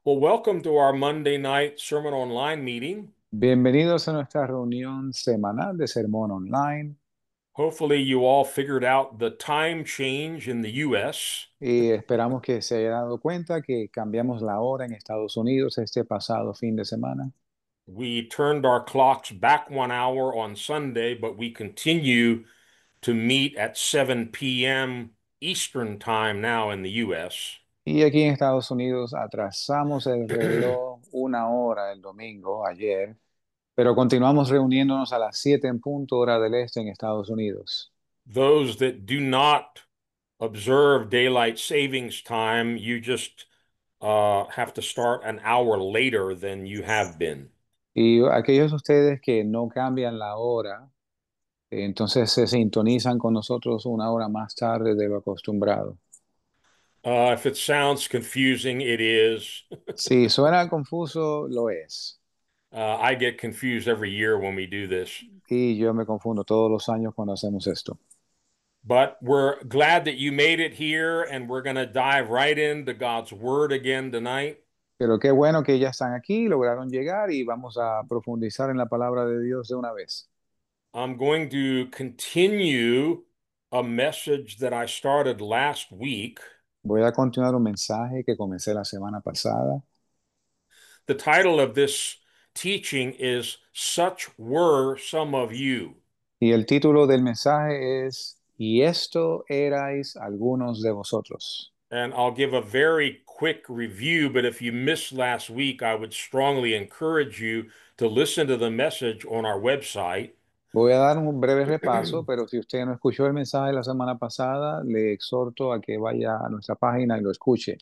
Well, welcome to our Monday night Sermon Online meeting. Bienvenidos a nuestra reunión semanal de Sermón Online Hopefully, you all figured out the time change in the US. y esperamos que se haya dado cuenta que cambiamos la hora en Estados Unidos este pasado fin de semana. We turned our clocks back 1 hour on Sunday, but we continue to meet at 7 p.m. Eastern Time now in the US. Y aquí en Estados Unidos atrasamos el reloj una hora el domingo, ayer, pero continuamos reuniéndonos a las 7 en punto hora del este en Estados Unidos. Those that do not observe daylight savings time, you just have to start an hour later than you have been. Y aquellos de ustedes que no cambian la hora, entonces se sintonizan con nosotros una hora más tarde de lo acostumbrado. If it sounds confusing, it is. Si suena confuso, lo es. I get confused every year when we do this. Y yo me confundo todos los años cuando hacemos esto. But we're glad that you made it here, and we're going to dive right into God's Word again tonight. Pero qué bueno que ya están aquí, lograron llegar y vamos a profundizar en la palabra de Dios de una vez. I'm going to continue a message that I started last week. Voy a continuar un mensaje que comencé la semana pasada The title of this teaching is Such Were Some of You. y el título del mensaje es Y esto erais algunos de vosotros. And I'll give a very quick review, but if you missed last week, I would strongly encourage you to listen to the message on our website. Voy a dar un breve repaso, pero si usted no escuchó el mensaje la semana pasada, le exhorto a que vaya a nuestra página y lo escuche.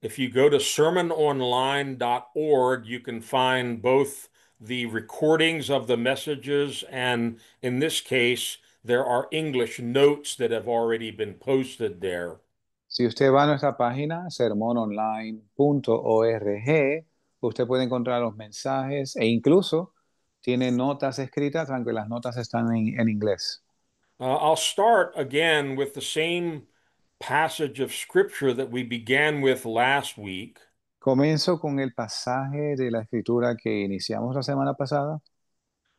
If you go to sermononline.org, you can find both the recordings of the messages, and in this case, there are English notes that have already been posted there. Si usted va a nuestra página, sermononline.org, usted puede encontrar los mensajes e incluso tiene notas escritas, aunque las notas están en inglés. I'll start again with the same passage of scripture that we began with last week, Comienzo con el pasaje de la escritura que iniciamos la semana pasada,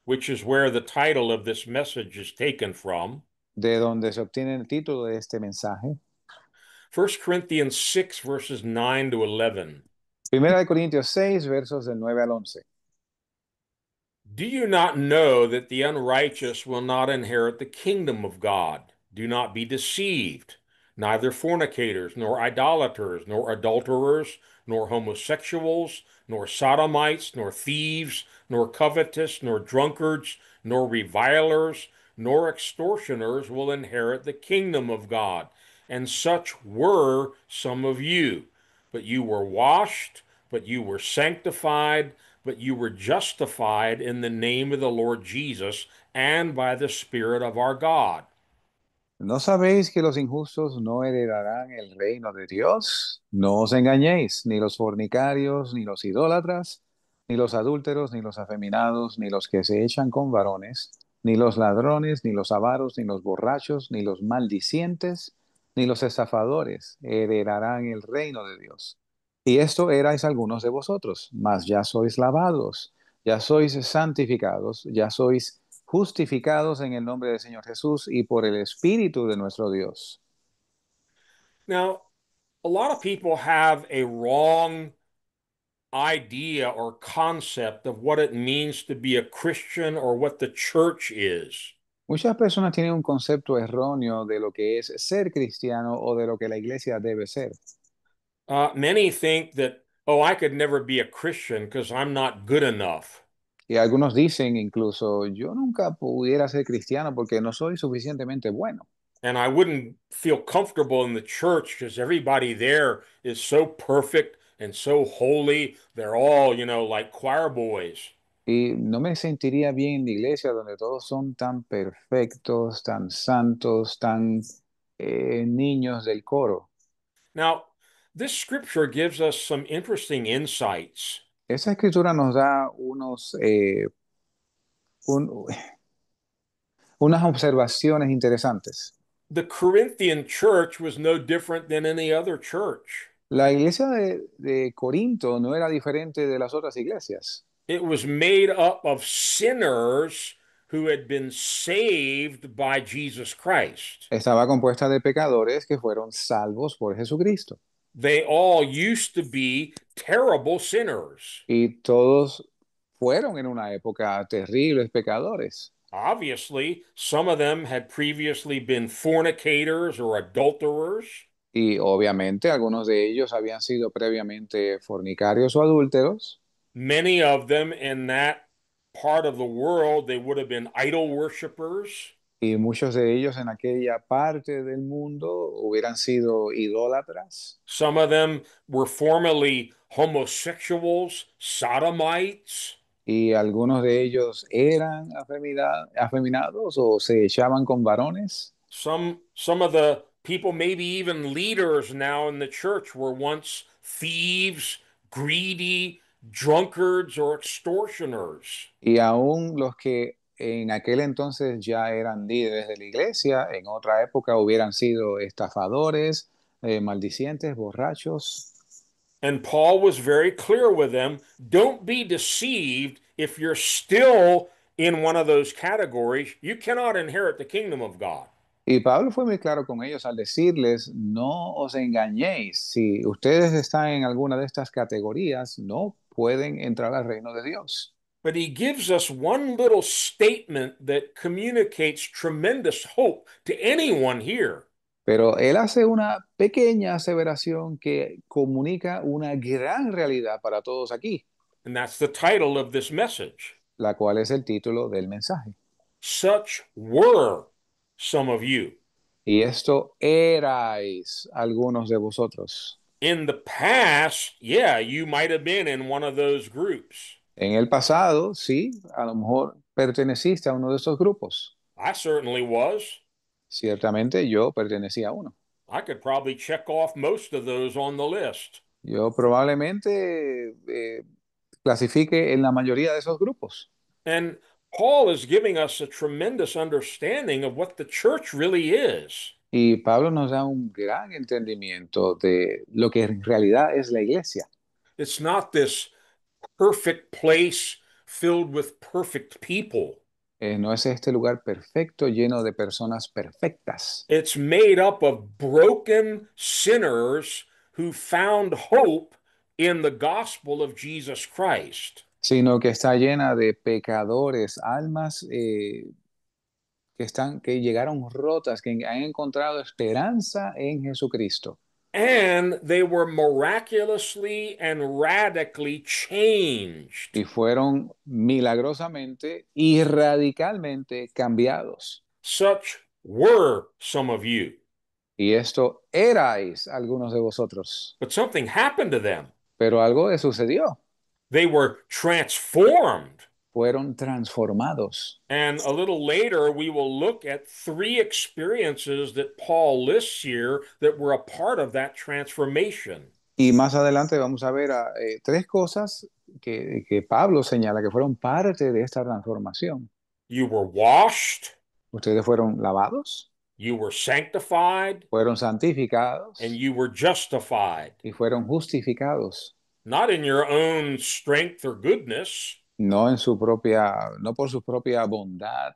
which is where the title of this message is taken from. de donde se obtiene el título de este mensaje. 1 Corinthians 6, verses 9 to 11. Primera de Corintios 6, versos del 9 al 11. Do you not know that the unrighteous will not inherit the kingdom of God? Do not be deceived. Neither fornicators, nor idolaters, nor adulterers, nor homosexuals, nor sodomites, nor thieves, nor covetous, nor drunkards, nor revilers, nor extortioners will inherit the kingdom of God. And such were some of you. But you were washed, but you were sanctified, but you were justified in the name of the Lord Jesus and by the Spirit of our God. ¿No sabéis que los injustos no heredarán el reino de Dios? No os engañéis, ni los fornicarios, ni los idólatras, ni los adúlteros, ni los afeminados, ni los que se echan con varones, ni los ladrones, ni los avaros, ni los borrachos, ni los maldicientes, ni los estafadores heredarán el reino de Dios. Y esto erais algunos de vosotros, mas ya sois lavados, ya sois santificados, ya sois justificados en el nombre del Señor Jesús y por el Espíritu de nuestro Dios. Now, a lot of people have a wrong idea or concept of what it means to be a Christian or what the church is. Muchas personas tienen un concepto erróneo de lo que es ser cristiano o de lo que la iglesia debe ser. Many think that, oh, I could never be a Christian because I'm not good enough. Y algunos dicen incluso, yo nunca pudiera ser cristiano porque no soy suficientemente bueno. And I wouldn't feel comfortable in the church because everybody there is so perfect and so holy. They're all, like choir boys. Y no me sentiría bien en la iglesia donde todos son tan perfectos, tan santos, tan niños del coro. Now, this scripture gives us some interesting insights. Esa escritura nos da un- unas observaciones interesantes. The Corinthian church was no different than any other church. La iglesia de Corinto no era diferente de las otras iglesias. It was made up of sinners who had been saved by Jesus Christ. Estaba compuesta de pecadores que fueron salvos por Jesucristo. They all used to be terrible sinners. Y todos fueron en una época terribles pecadores. Obviously, some of them had previously been fornicators or adulterers. Y obviamente algunos de ellos habían sido previamente fornicarios o adúlteros. Many of them in that part of the world, they would have been idol worshipers. Y muchos de ellos en aquella parte del mundo hubieran sido idólatras. Some of them were formerly homosexuals, sodomites. Y algunos de ellos eran afeminados o se echaban con varones. Some of the people, maybe even leaders now in the church, were once thieves, greedy, drunkards, or extortioners. Y aún los que en aquel entonces ya eran líderes de la iglesia, en otra época hubieran sido estafadores, maldicientes, borrachos. And Paul was very clear with them. Don't be deceived if you're still in one of those categories. You cannot inherit the kingdom of God. Y Pablo fue muy claro con ellos al decirles, no os engañéis, si ustedes están en alguna de estas categorías, no pueden entrar al reino de Dios. But he gives us one little statement that communicates tremendous hope to anyone here. Pero él hace una pequeña aseveración que comunica una gran realidad para todos aquí, And that's the title of this message. la cual es el título del mensaje. Such were some of you. Y esto erais algunos de vosotros. In the past, yeah, you might have been in one of those groups. En el pasado, sí, a lo mejor perteneciste a uno de esos grupos. I certainly was. Ciertamente yo pertenecía a uno. I could probably check off most of those on the list. Yo probablemente clasifique en la mayoría de esos grupos. And Paul is giving us a tremendous understanding of what the church really is. Y Pablo nos da un gran entendimiento de lo que en realidad es la iglesia. It's not this perfect place filled with perfect people. No es este lugar perfecto lleno de personas perfectas, It's made up of broken sinners who found hope in the gospel of Jesus Christ. sino que está llena de pecadores, almas que llegaron rotas, que han encontrado esperanza en Jesucristo. And they were miraculously and radically changed. Y fueron milagrosamente y radicalmente cambiados. Such were some of you. Y esto erais algunos de vosotros. But something happened to them. Pero algo le sucedió. They were transformed. Fueron transformados. And a little later, we will look at three experiences that Paul lists here that were a part of that transformation. Y más adelante vamos a ver tres cosas que Pablo señala que fueron parte de esta transformación. You were washed, Ustedes fueron lavados, you were sanctified, fueron santificados and you were justified. y fueron justificados. Not in your own strength or goodness, No en su propia, no por su propia bondad,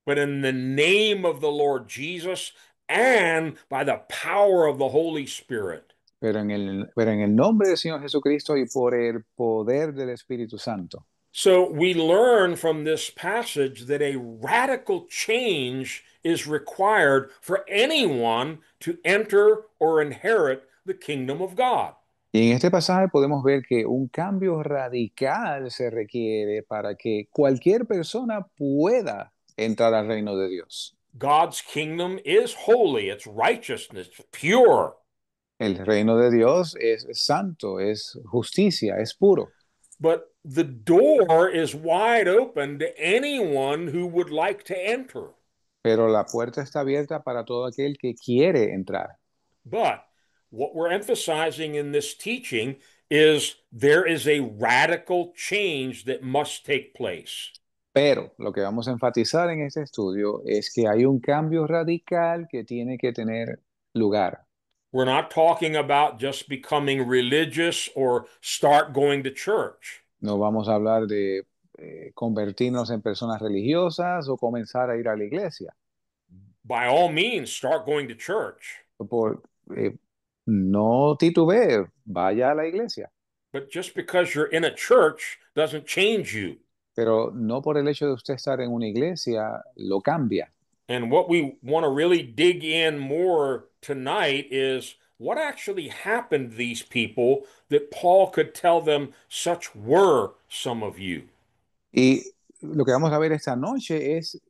but in the name of the Lord Jesus and by the power of the Holy Spirit. pero en el nombre del Señor Jesucristo y por el poder del Espíritu Santo. So we learn from this passage that a radical change is required for anyone to enter or inherit the kingdom of God. Y en este pasaje podemos ver que un cambio radical se requiere para que cualquier persona pueda entrar al reino de Dios. God's kingdom is holy, it's righteousness, it's pure. El reino de Dios es santo, es justicia, es puro. But the door is wide open to anyone who would like to enter. Pero la puerta está abierta para todo aquel que quiere entrar. But what we're emphasizing in this teaching is there is a radical change that must take place. Pero lo que vamos a enfatizar en este estudio es que hay un cambio radical que tiene que tener lugar. We're not talking about just becoming religious or start going to church. No vamos a hablar de convertirnos en personas religiosas o comenzar a ir a la iglesia. By all means, start going to church. Por, eh, no titubee, vaya a la iglesia, But just because you're in a church doesn't change you. pero no por el hecho de usted estar en una iglesia lo cambia. And what we want to really dig in more tonight is what actually happened to these people that Paul could tell them, such were some of you. Y lo que vamos a ver esta noche es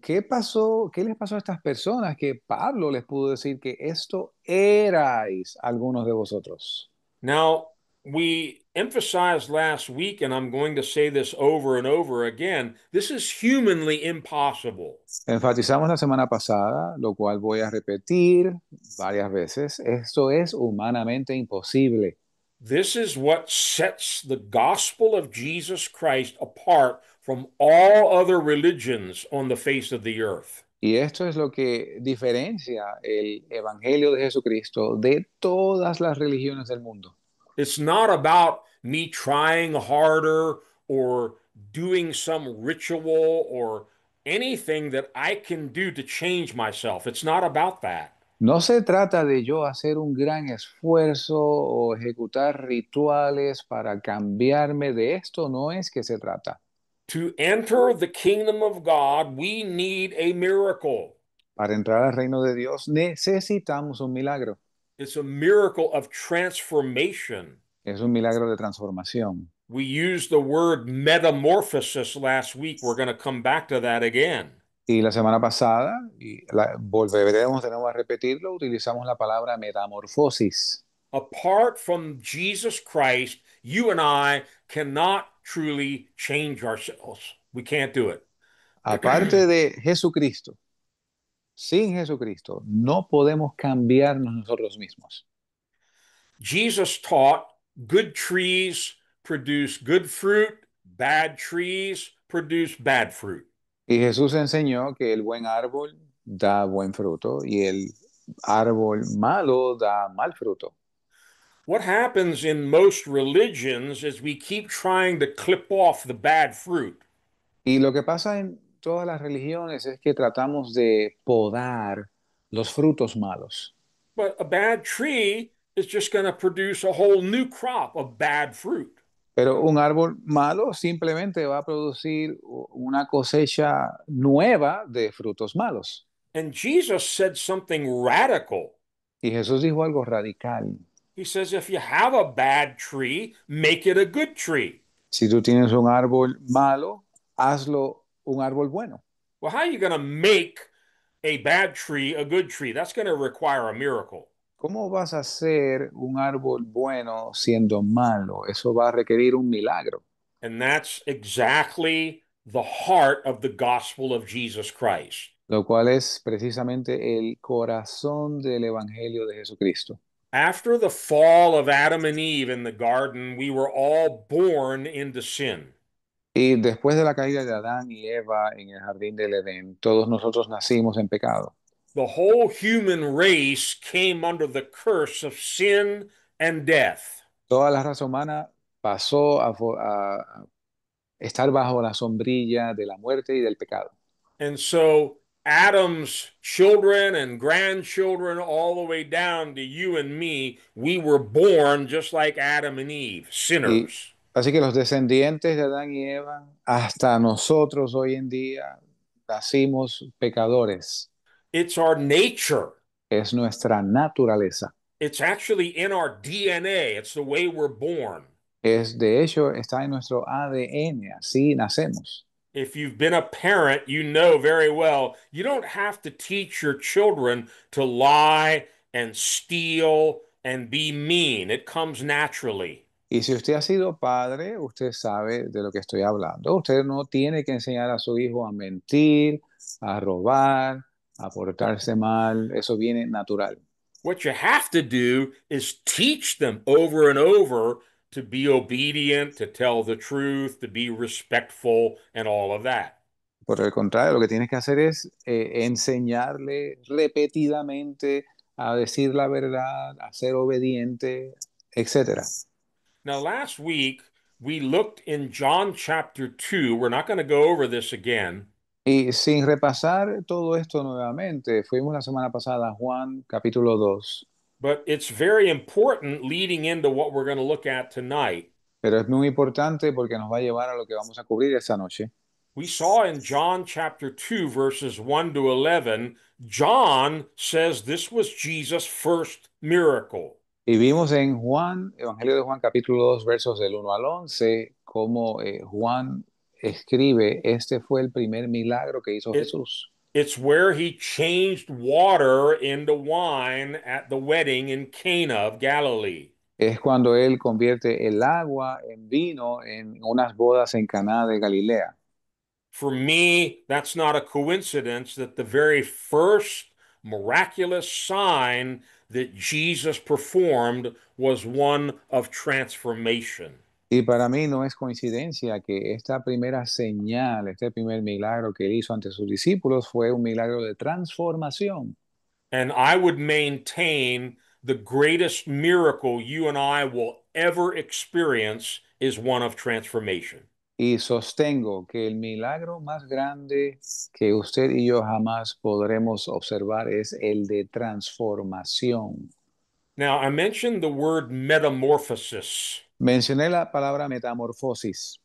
qué pasó, qué les pasó a estas personas que Pablo les pudo decir que esto erais algunos de vosotros. Now, we emphasized last week, and I'm going to say this over and over again, this is humanly impossible. Enfatizamos la semana pasada, lo cual voy a repetir varias veces, esto es humanamente imposible. This is what sets the gospel of Jesus Christ apart from all other religions on the face of the earth. Y esto es lo que diferencia el Evangelio de Jesucristo de todas las religiones del mundo. It's not about me trying harder or doing some ritual or anything that I can do to change myself. It's not about that. No se trata de yo hacer un gran esfuerzo o ejecutar rituales para cambiarme de esto, no es que se trata. To enter the kingdom of God, we need a miracle. Para entrar al reino de Dios necesitamos un milagro. It's a miracle of transformation. Es un milagro de transformación. We used the word metamorphosis last week. We're going to come back to that again. Y la semana pasada, y volveremos de nuevo a repetirlo, utilizamos la palabra metamorfosis. Apart from Jesus Christ, you and I cannot truly change ourselves. We can't do it. Aparte de Jesucristo, sin Jesucristo, no podemos cambiarnos nosotros mismos. Jesus taught good trees produce good fruit, bad trees produce bad fruit. Y Jesús enseñó que el buen árbol da buen fruto y el árbol malo da mal fruto. What happens in most religions is we keep trying to clip off the bad fruit. Y lo que pasa en todas las religiones es que tratamos de podar los frutos malos. But a bad tree is just going to produce a whole new crop of bad fruit. Pero un árbol malo simplemente va a producir una cosecha nueva de frutos malos. And Jesus said something radical. Y Jesús dijo algo radical. He says, if you have a bad tree, make it a good tree. Si tú tienes un árbol malo, hazlo un árbol bueno. Well, how are you going to make a bad tree a good tree? That's going to require a miracle. ¿Cómo vas a hacer un árbol bueno siendo malo? Eso va a requerir un milagro. And that's exactly the heart of the gospel of Jesus Christ. Lo cual es precisamente el corazón del Evangelio de Jesucristo. After the fall of Adam and Eve in the garden, we were all born into sin. Y después de la caída de Adán y Eva en el jardín del Edén, todos nosotros nacimos en pecado. The whole human race came under the curse of sin and death. Toda la raza humana pasó a estar bajo la sombrilla de la muerte y del pecado. And so Adam's children and grandchildren, all the way down to you and me, we were born just like Adam and Eve, Y sinners. así que los descendientes de Adán y Eva, hasta nosotros hoy en día, nacimos pecadores. It's our nature. Es nuestra naturaleza. It's actually in our DNA. It's the way we're born. Es, de hecho, está en nuestro ADN, así nacemos. If you've been a parent, you know very well you don't have to teach your children to lie and steal and be mean. It comes naturally. Y si usted ha sido padre, usted sabe de lo que estoy hablando. Usted no tiene que enseñar a su hijo a mentir, a robar, a portarse mal. Eso viene natural. What you have to do is teach them over and over to be obedient, to tell the truth, to be respectful, and all of that. Por el contrario, lo que tienes que hacer es enseñarle repetidamente a decir la verdad, a ser obediente, etcétera. Now, last week we looked in John chapter 2. We're not going to go over this again, Y sin repasar todo esto nuevamente, fuimos la semana pasada a Juan capítulo 2, but it's very important leading into what we're going to look at tonight. pero es muy importante porque nos va a llevar a lo que vamos a cubrir esta noche. We saw in John chapter 2, verses 1 to 11, John says this was Jesus' first miracle. Y vimos en Juan, Evangelio de Juan capítulo 2 versos del 1 al 11 cómo Juan escribe, este fue el primer milagro que hizo It, Jesús. it's where he changed water into wine at the wedding in Cana of Galilee. Es cuando él convierte el agua en vino en unas bodas en Caná de Galilea. For me, that's not a coincidence that the very first miraculous sign that Jesus performed was one of transformation. Y para mí no es coincidencia que esta primera señal, este primer milagro que él hizo ante sus discípulos fue un milagro de transformación. And I would maintain the greatest miracle you and I will ever experience is one of transformation. Y sostengo que el milagro más grande que usted y yo jamás podremos observar es el de transformación. Now, I mentioned the word metamorphosis, Mencioné la palabra metamorfosis.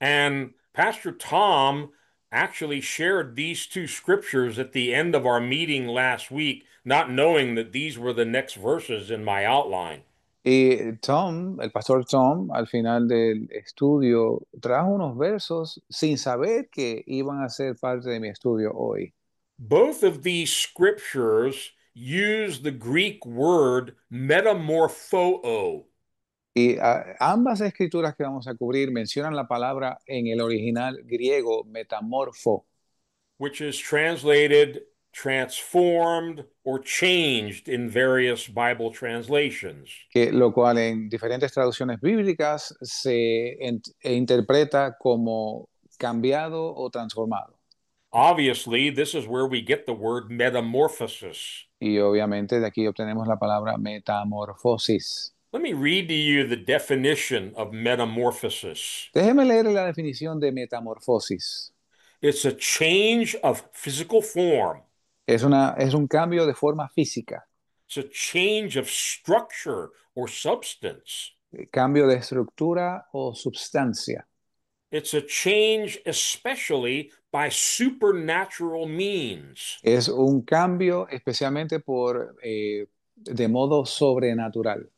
and Pastor Tom actually shared these two scriptures at the end of our meeting last week, not knowing that these were the next verses in my outline. Y Tom, el pastor Tom, al final del estudio, trajo unos versos sin saber que iban a ser parte de mi estudio hoy. Both of these scriptures use the Greek word metamorpho, Y ambas escrituras que vamos a cubrir mencionan la palabra en el original griego metamorfo, which is translated transformed or changed in various Bible translations. que lo cual en diferentes traducciones bíblicas interpreta como cambiado o transformado. Obviously, this is where we get the word metamorphosis. Y obviamente de aquí obtenemos la palabra metamorfosis. Let me read to you the definition of metamorphosis. Déjeme leer la definición de metamorfosis. It's a change of physical form. Es un cambio de forma física, It's a change of structure or substance. cambio de estructura o substancia. It's a change especially by supernatural means. Es un cambio especialmente de modo sobrenatural.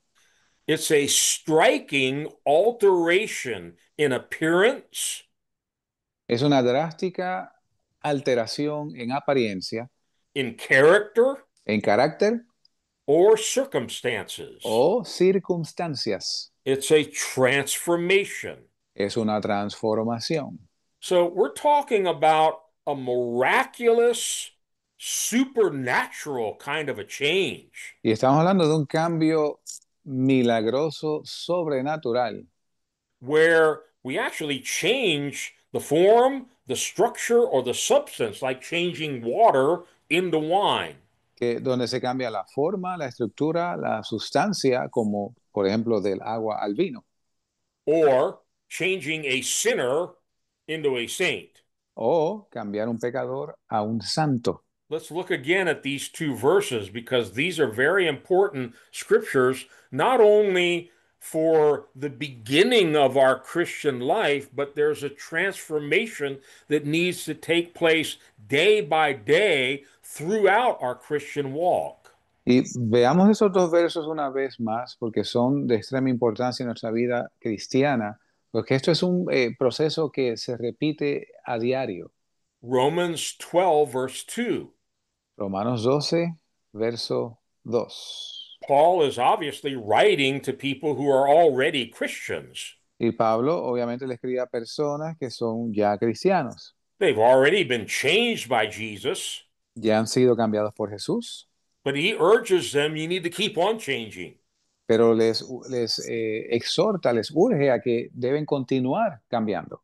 It's a striking alteration in appearance, Es una drástica alteración en apariencia, in character, en carácter or circumstances. o circunstancias. It's a transformation. Es una transformación. So we're talking about a miraculous, supernatural kind of a change Y estamos hablando de un cambio milagroso, sobrenatural, where we actually change the form, the structure, or the substance, like changing water into wine, donde se cambia la forma, la estructura, la sustancia, como por ejemplo del agua al vino, or changing a sinner into a saint. o cambiar un pecador a un santo. Let's look again at these two verses because these are very important scriptures, not only for the beginning of our Christian life, but there's a transformation that needs to take place day by day throughout our Christian walk. Y veamos esos dos versos una vez más, porque son de extrema importancia en nuestra vida cristiana, porque esto es un proceso que se repite a diario. Romans 12, verse 2. Romanos 12, verso 2. Paul is obviously writing to people who are already Christians. Y Pablo obviamente le escribe a personas que son ya cristianos, They've already been changed by Jesus, ya han sido cambiados por Jesús, but he urges them, you need to keep on changing. pero les exhorta, les urge a que deben continuar cambiando.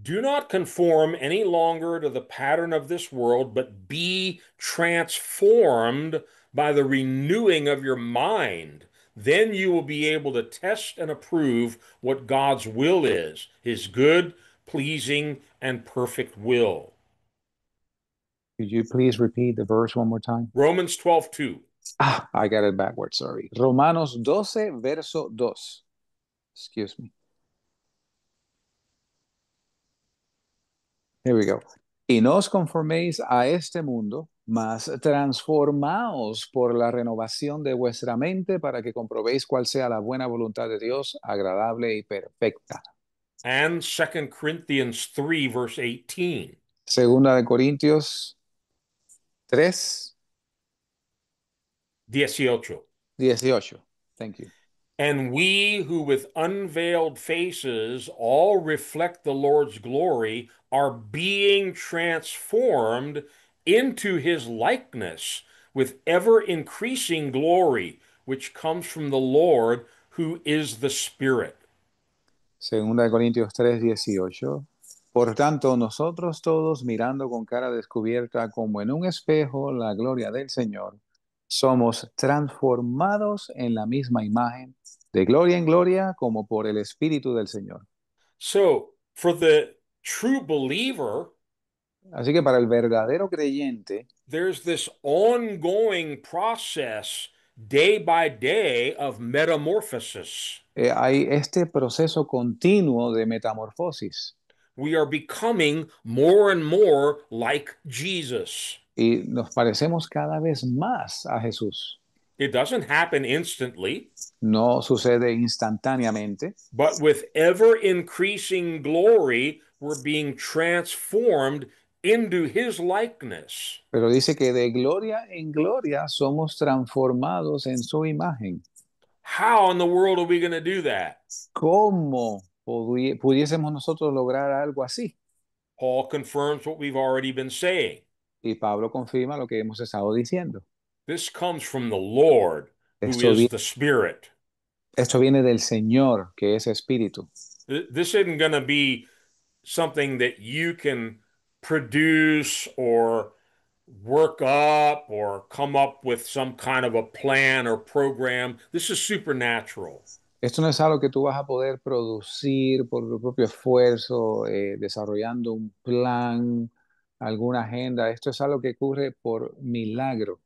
Do not conform any longer to the pattern of this world, but be transformed by the renewing of your mind. Then you will be able to test and approve what God's will is, his good, pleasing, and perfect will. Could you please repeat the verse one more time? Romans 12:2. Ah, I got it backwards, sorry. Romanos 12, verso 2. Excuse me. Here we go. Y no os conforméis a este mundo, mas transformaos por la renovación de vuestra mente para que comprobéis cuál sea la buena voluntad de Dios, agradable y perfecta. And 2 Corinthians 3, verse 18. Segunda de Corintios 3, 18. 18. Thank you. And we who with unveiled faces all reflect the Lord's glory are being transformed into his likeness with ever increasing glory, which comes from the Lord who is the Spirit. Segunda de Corintios 3, 18. Por tanto, nosotros todos mirando con cara descubierta como en un espejo la gloria del Señor, somos transformados en la misma imagen, de gloria en gloria, como por el Espíritu del Señor. So, for the true believer, Así que para el verdadero creyente, there's this ongoing process day by day of metamorphosis. hay este proceso continuo de metamorfosis We are becoming more and more like Jesus. y nos parecemos cada vez más a Jesús. It doesn't happen instantly, No sucede instantáneamente, but with ever increasing glory, we're being transformed into his likeness. pero dice que de gloria en gloria somos transformados en su imagen. How in the world are we going to do that? ¿Cómo pudiésemos nosotros lograr algo así? Paul confirms what we've already been saying. Y Pablo confirma lo que hemos estado diciendo. This comes from the Lord, who Esto, is vi- the Spirit. esto viene del Señor, que es Espíritu. This isn't going to be something that you can produce or work up or come up with some kind of a plan or program. This is supernatural. Esto no es algo que tú vas a poder producir por tu propio esfuerzo, desarrollando un plan, alguna agenda. Esto es algo que ocurre por milagro.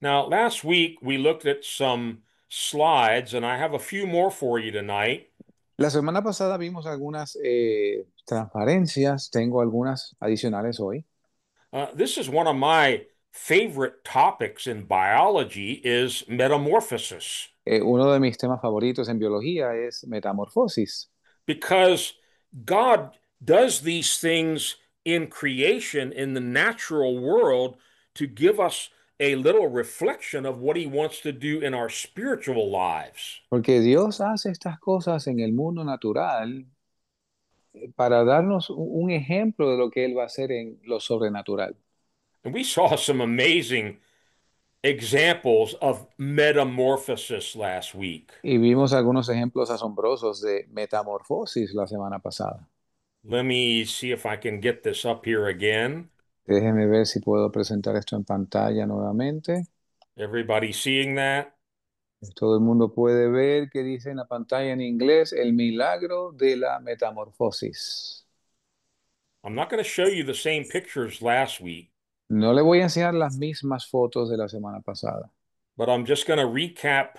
Now, last week we looked at some slides, and I have a few more for you tonight. La semana pasada vimos algunas transparencias, tengo algunas adicionales hoy. This is one of my favorite topics in biology is metamorphosis Uno de mis temas favoritos en biología es metamorfosis, because God does these things in creation in the natural world to give us a little reflection of what he wants to do in our spiritual lives. porque Dios hace estas cosas en el mundo natural para darnos un ejemplo de lo que Él va a hacer en lo sobrenatural. And we saw some amazing examples of metamorphosis last week. Y vimos algunos ejemplos asombrosos de metamorfosis la semana pasada. Let me see if I can get this up here again. Déjeme ver si puedo presentar esto en pantalla nuevamente. Everybody seeing that? Todo el mundo puede ver que dice en la pantalla en inglés el milagro de la metamorfosis. I'm not going to show you the same pictures last week, No le voy a enseñar las mismas fotos de la semana pasada, but I'm just going to recap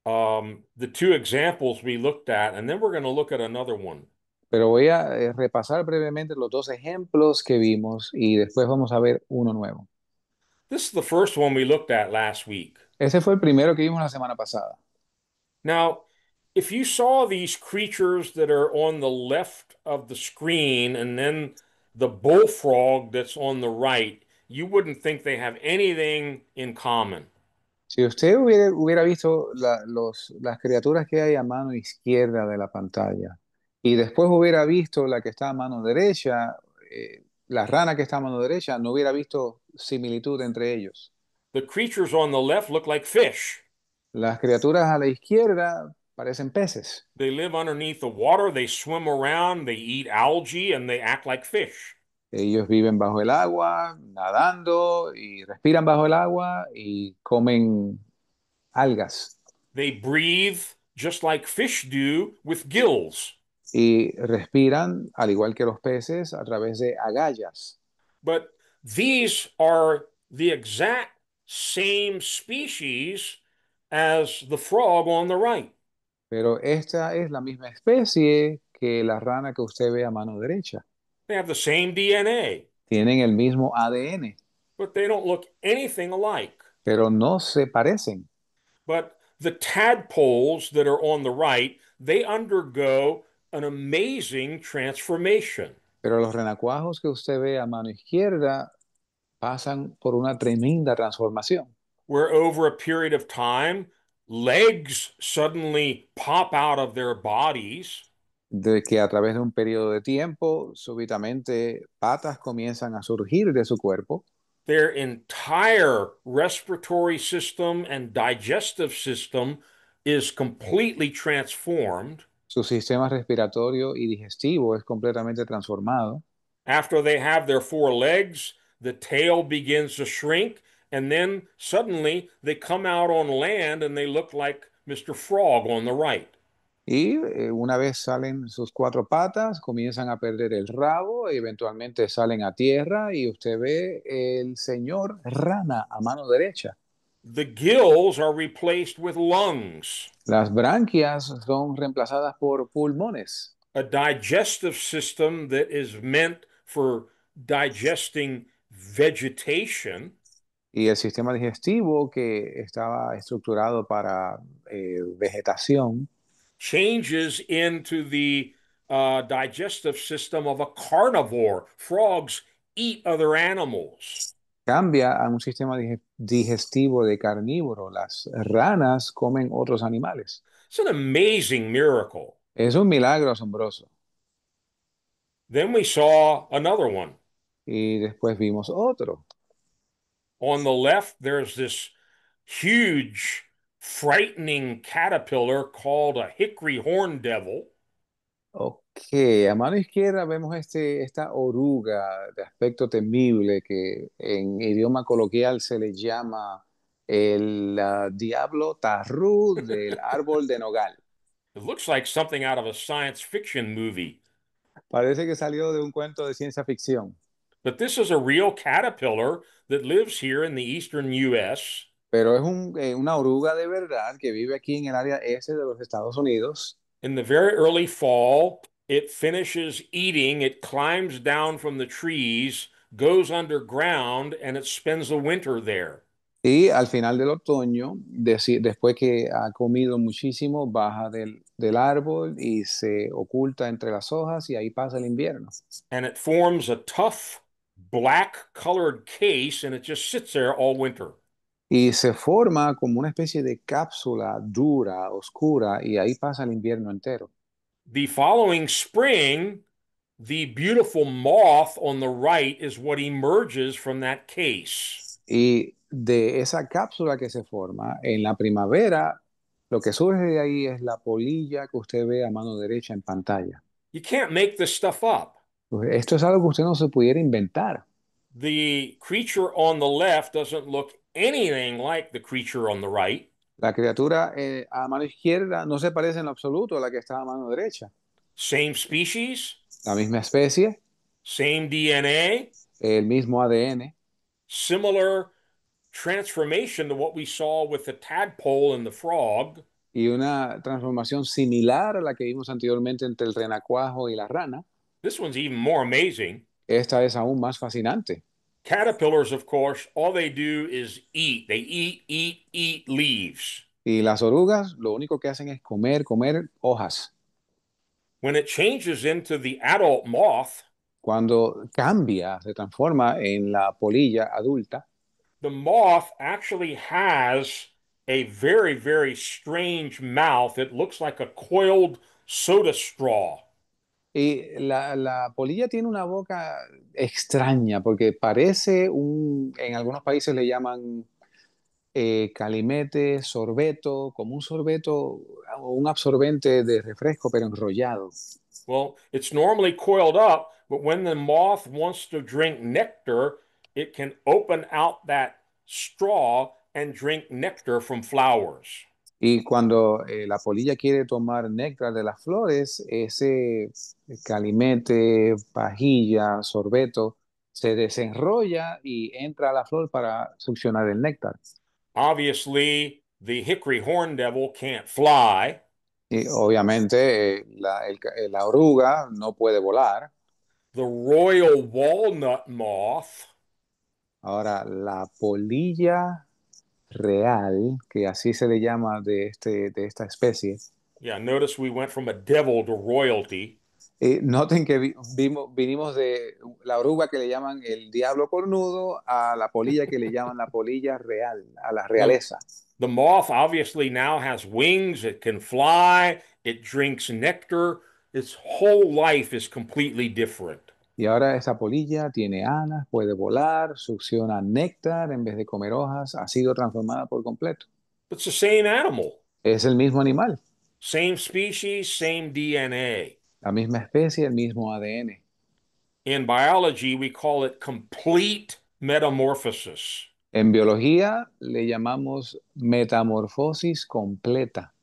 the two examples we looked at, and then we're going to look at another one. pero voy a repasar brevemente los dos ejemplos que vimos y después vamos a ver uno nuevo. This is the first one we looked at last week. Ese fue el primero que vimos la semana pasada. Now, if you saw these creatures that are on the left of the screen and then the bullfrog that's on the right, you wouldn't think they have anything in common. Si usted hubiera visto las criaturas que hay a mano izquierda de la pantalla y después hubiera visto la que está a mano derecha, la rana que está a mano derecha, no hubiera visto similitud entre ellos. The creatures on the left look like fish. Las criaturas a la izquierda parecen peces. They live underneath the water, they swim around, they eat algae, and they act like fish. Ellos viven bajo el agua, nadando y respiran bajo el agua y comen algas They breathe just like fish do with gills. y respiran, al igual que los peces, a través de agallas. But these are the exact same species as the frog on the right. Pero esta es la misma especie que la rana que usted ve a mano derecha. They have the same DNA, Tienen el mismo ADN, but they don't look anything alike. pero no se parecen. But the tadpoles that are on the right, they undergo an amazing transformation, Pero los renacuajos que usted ve a mano izquierda pasan por una tremenda transformación, where over a period of time, legs suddenly pop out of their bodies. de que a través de un periodo de tiempo, súbitamente patas comienzan a surgir de su cuerpo, Their entire respiratory system and digestive system is completely transformed. su sistema respiratorio y digestivo es completamente transformado. After they have their four legs, the tail begins to shrink, and then suddenly they come out on land and they look like Mr. Frog on the right. Y una vez salen sus cuatro patas, comienzan a perder el rabo, y eventualmente salen a tierra y usted ve el señor rana a mano derecha. The gills are replaced with lungs. Las branquias son reemplazadas por pulmones A digestive system that is meant for digesting vegetation y el sistema digestivo que estaba estructurado para vegetación changes into the digestive system of a carnivore. Frogs eat other animals. cambia a un sistema digestivo de carnívoro. Las ranas comen otros animales. It's an amazing miracle. Es un milagro asombroso. Then we saw another one. Y después vimos otro. On the left, there's this huge, frightening caterpillar called a hickory horn devil. Ok, a mano izquierda vemos esta oruga de aspecto temible que en idioma coloquial se le llama el diablo tarrú del árbol de nogal. It looks like something out of a science fiction movie. Parece que salió de un cuento de ciencia ficción, But this is a real caterpillar that lives here in the eastern US. pero es una oruga de verdad que vive aquí en el área este de los Estados Unidos. In the very early fall, it finishes eating, it climbs down from the trees, goes underground, and it spends the winter there. Y al final del otoño, después que ha comido muchísimo, baja del árbol y se oculta entre las hojas y ahí pasa el invierno. And it forms a tough black colored case and it just sits there all winter. Y se forma como una especie de cápsula dura, oscura, y ahí pasa el invierno entero. The following spring, the beautiful moth on the right is what emerges from that case. Y de esa cápsula que se forma en la primavera, lo que surge de ahí es la polilla que usted ve a mano derecha en pantalla. You can't make this stuff up. Pues esto es algo que usted no se pudiera inventar. The creature on the left doesn't look anything like the creature on the right. La criatura a mano izquierda no se parece en lo absoluto a la que está a mano derecha. Same species, La misma especie, same DNA, el mismo ADN similar transformation to what we saw with the tadpole and the frog. y una transformación similar a la que vimos anteriormente entre el renacuajo y la rana. This one's even more amazing. Esta es aún más fascinante. Caterpillars, of course, all they do is eat. They eat leaves. Y las orugas lo único que hacen es comer, comer hojas. When it changes into the adult moth, Cuando cambia, se transforma en la polilla adulta, the moth actually has a very, very strange mouth. It looks like a coiled soda straw. y la polilla tiene una boca extraña porque parece en algunos países le llaman calimete, sorbeto, como un sorbeto o un absorbente de refresco, pero enrollado. Well, it's normally coiled up, but when the moth wants to drink nectar, it can open out that straw and drink nectar from flowers. Y cuando la polilla quiere tomar néctar de las flores, ese calimete, pajilla, sorbeto, se desenrolla y entra a la flor para succionar el néctar. Obviously, the hickory horn devil can't fly. Y obviamente la oruga no puede volar. The royal walnut moth, Ahora, la polilla real, que así se le llama de esta especie, yeah, notice we went from a devil to royalty. noten que vinimos de la oruga que le llaman el diablo cornudo a la polilla que le llaman la polilla real, a la The, realeza. the moth obviously now has wings, it can fly, it drinks nectar. Its whole life is completely different. Y ahora esta polilla tiene alas, puede volar, succiona néctar en vez de comer hojas, ha sido transformada por completo. It's the same animal, Es el mismo animal, same species, same DNA. la misma especie, el mismo ADN. In biology, we call it complete metamorphosis. En biología le llamamos metamorfosis completa.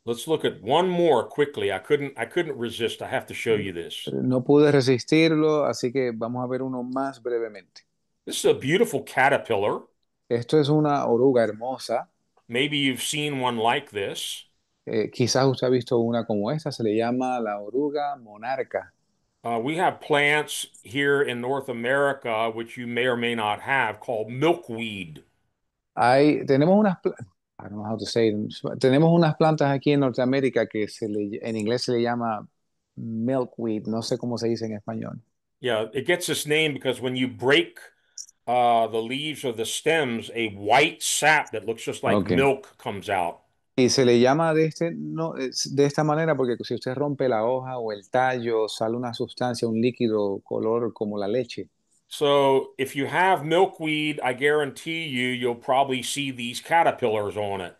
Let's look at one more quickly. I couldn't resist. I have to show you this. No pude resistirlo, así que vamos a ver uno más brevemente. This is a beautiful caterpillar. Esto es una oruga hermosa. Maybe you've seen one like this. Quizás usted ha visto una como esta, se le llama la oruga monarca. We have plants here in North America, which you may or may not have, called milkweed. Tenemos I don't know how to say it. Tenemos unas plantas aquí en Norteamérica que en inglés se le llama milkweed, no sé cómo se dice en español. Yeah, it gets its name because when you break the leaves or the stems, a white sap that looks just like Ok. milk comes out. Y se le llama no, de esta manera porque si usted rompe la hoja o el tallo, sale una sustancia, un líquido color como la leche. So if you have milkweed, I guarantee you'll probably see these caterpillars on it.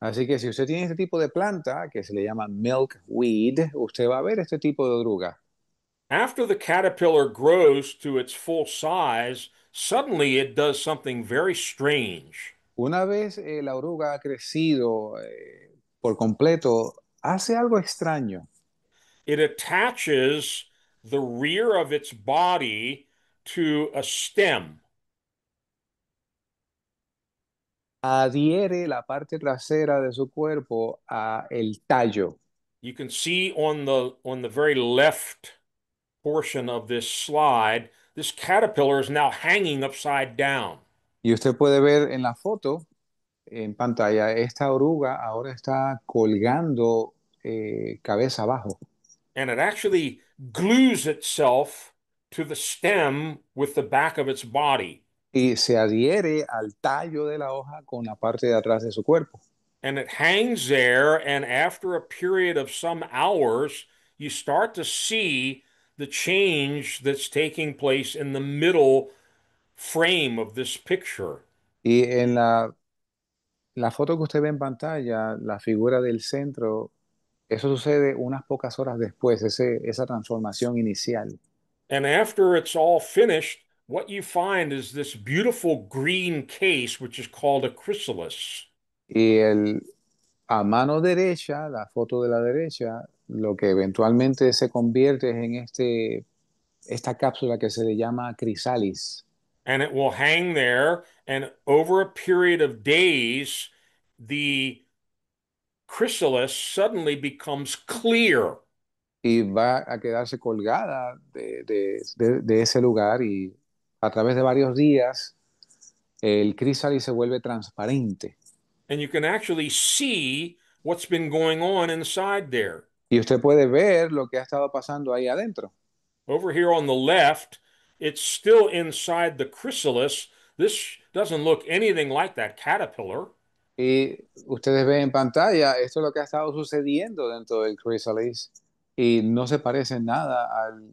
Así que si usted tiene este tipo de planta, que se le llama milkweed, usted va a ver este tipo de oruga. After the caterpillar grows to its full size, suddenly it does something very strange. Una vez la oruga ha crecido por completo, hace algo extraño. It attaches the rear of its body to a stem. Adhiere la parte trasera de su cuerpo a el tallo. You can see on the very left portion of this slide, this caterpillar is now hanging upside down. Y usted puede ver en la foto, en pantalla, esta oruga ahora está colgando cabeza abajo. And it actually glues itself to the stem with the back of its body. Y se adhiere al tallo de la hoja con la parte de atrás de su cuerpo. And it hangs there, and after a period of some hours, you start to see the change that's taking place in the middle frame of this picture. Y en la foto que usted ve en pantalla, la figura del centro, eso sucede unas pocas horas después, esa transformación inicial. And after it's all finished, what you find is this beautiful green case, which is called a chrysalis. Y a mano derecha, la foto de la derecha, lo que eventualmente se convierte es en esta cápsula que se le llama crisalis. And it will hang there, and over a period of days, the chrysalis suddenly becomes clear. Y va a quedarse colgada de ese lugar y a través de varios días el crisalis se vuelve transparente. And you can actually see what's been going on inside there. Y usted puede ver lo que ha estado pasando ahí adentro. Over here on the left, it's still inside the chrysalis. This doesn't look anything like that caterpillar. Y ustedes ven en pantalla, esto es lo que ha estado sucediendo dentro del chrysalis y no se parece en nada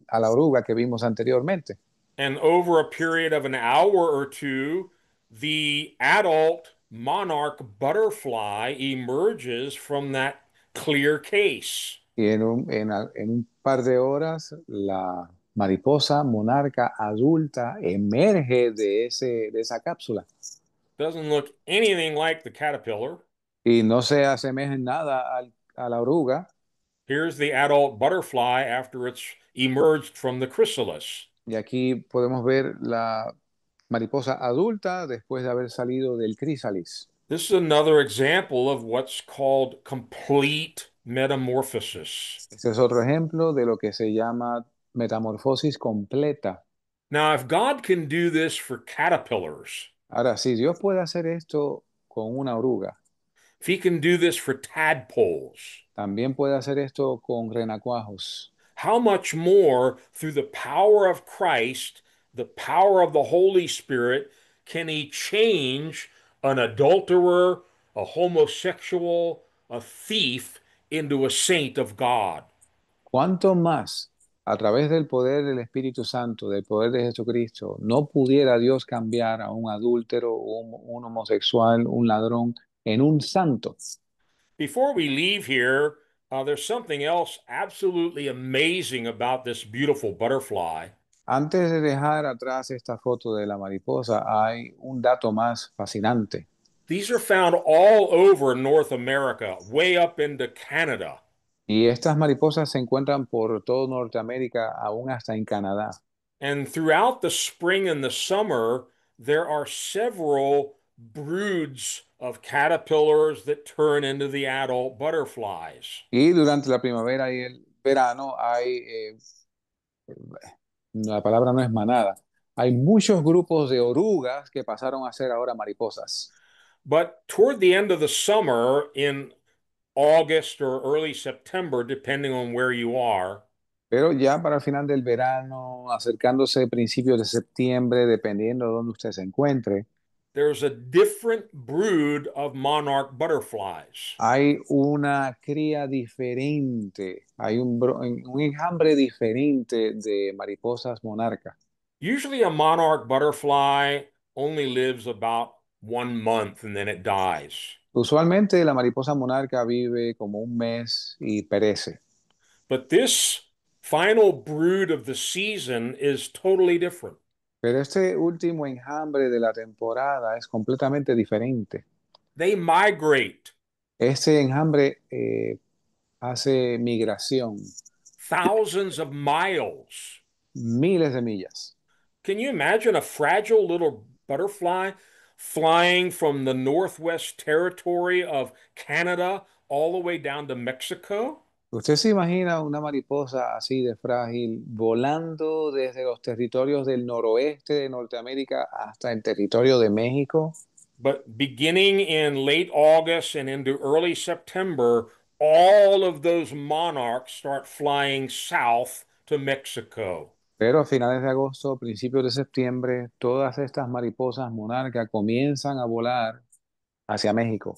a la oruga que vimos anteriormente. And over a period of an hour or two, the adult monarch butterfly emerges from that clear case. Y en un par de horas, la mariposa monarca adulta emerge de esa cápsula Doesn't look anything like the caterpillar. y no se asemeja en nada a la oruga. Here's the adult butterfly after it's emerged from the chrysalis. Y aquí podemos ver la mariposa adulta después de haber salido del crísalis. This is another example of what's called complete metamorphosis. Este es otro ejemplo de lo que se llama metamorfosis completa. Now, if God can do this for caterpillars, Ahora, si Dios puede hacer esto con una oruga, if he can do this for tadpoles, también puede hacer esto con renacuajos. how much more through the power of Christ, the power of the Holy Spirit, can he change an adulterer, a homosexual, a thief into a saint of God? ¿Cuánto más a través del poder del Espíritu Santo, del poder de Jesucristo, no pudiera Dios cambiar a un adúltero, un homosexual, un ladrón en un santo? Before we leave here, there's something else absolutely amazing about this beautiful butterfly. Antes de dejar atrás esta foto de la mariposa, hay un dato más fascinante. These are found all over North America, way up into Canada. Y estas mariposas se encuentran por todo Norteamérica, aún hasta en Canadá. And throughout the spring and the summer, there are several broods of caterpillars that turn into the adult butterflies. Y durante la primavera y el verano hay, la palabra no es manada, hay muchos grupos de orugas que pasaron a ser ahora mariposas. But toward the end of the summer, in August or early September, depending on where you are, Pero ya para el final del verano, acercándose principios de septiembre, dependiendo de dónde usted se encuentre, there's a different brood of monarch butterflies. hay una cría diferente, hay un enjambre diferente de mariposas monarcas. Usually, a monarch butterfly only lives about 1 month and then it dies. Usualmente la mariposa monarca vive como un mes y perece, But this final brood of the season is totally different. pero este último enjambre de la temporada es completamente diferente. They migrate Este enjambre hace migración, thousands of miles. miles de millas. Can you imagine a fragile little butterfly flying from the Northwest Territory of Canada all the way down to Mexico? ¿Usted se imagina una mariposa así de frágil volando desde los territorios del noroeste de Norteamérica hasta el territorio de México? But beginning in late August and into early September, all of those monarchs start flying south to Mexico. Pero a finales de agosto, principios de septiembre, todas estas mariposas monarcas comienzan a volar hacia México.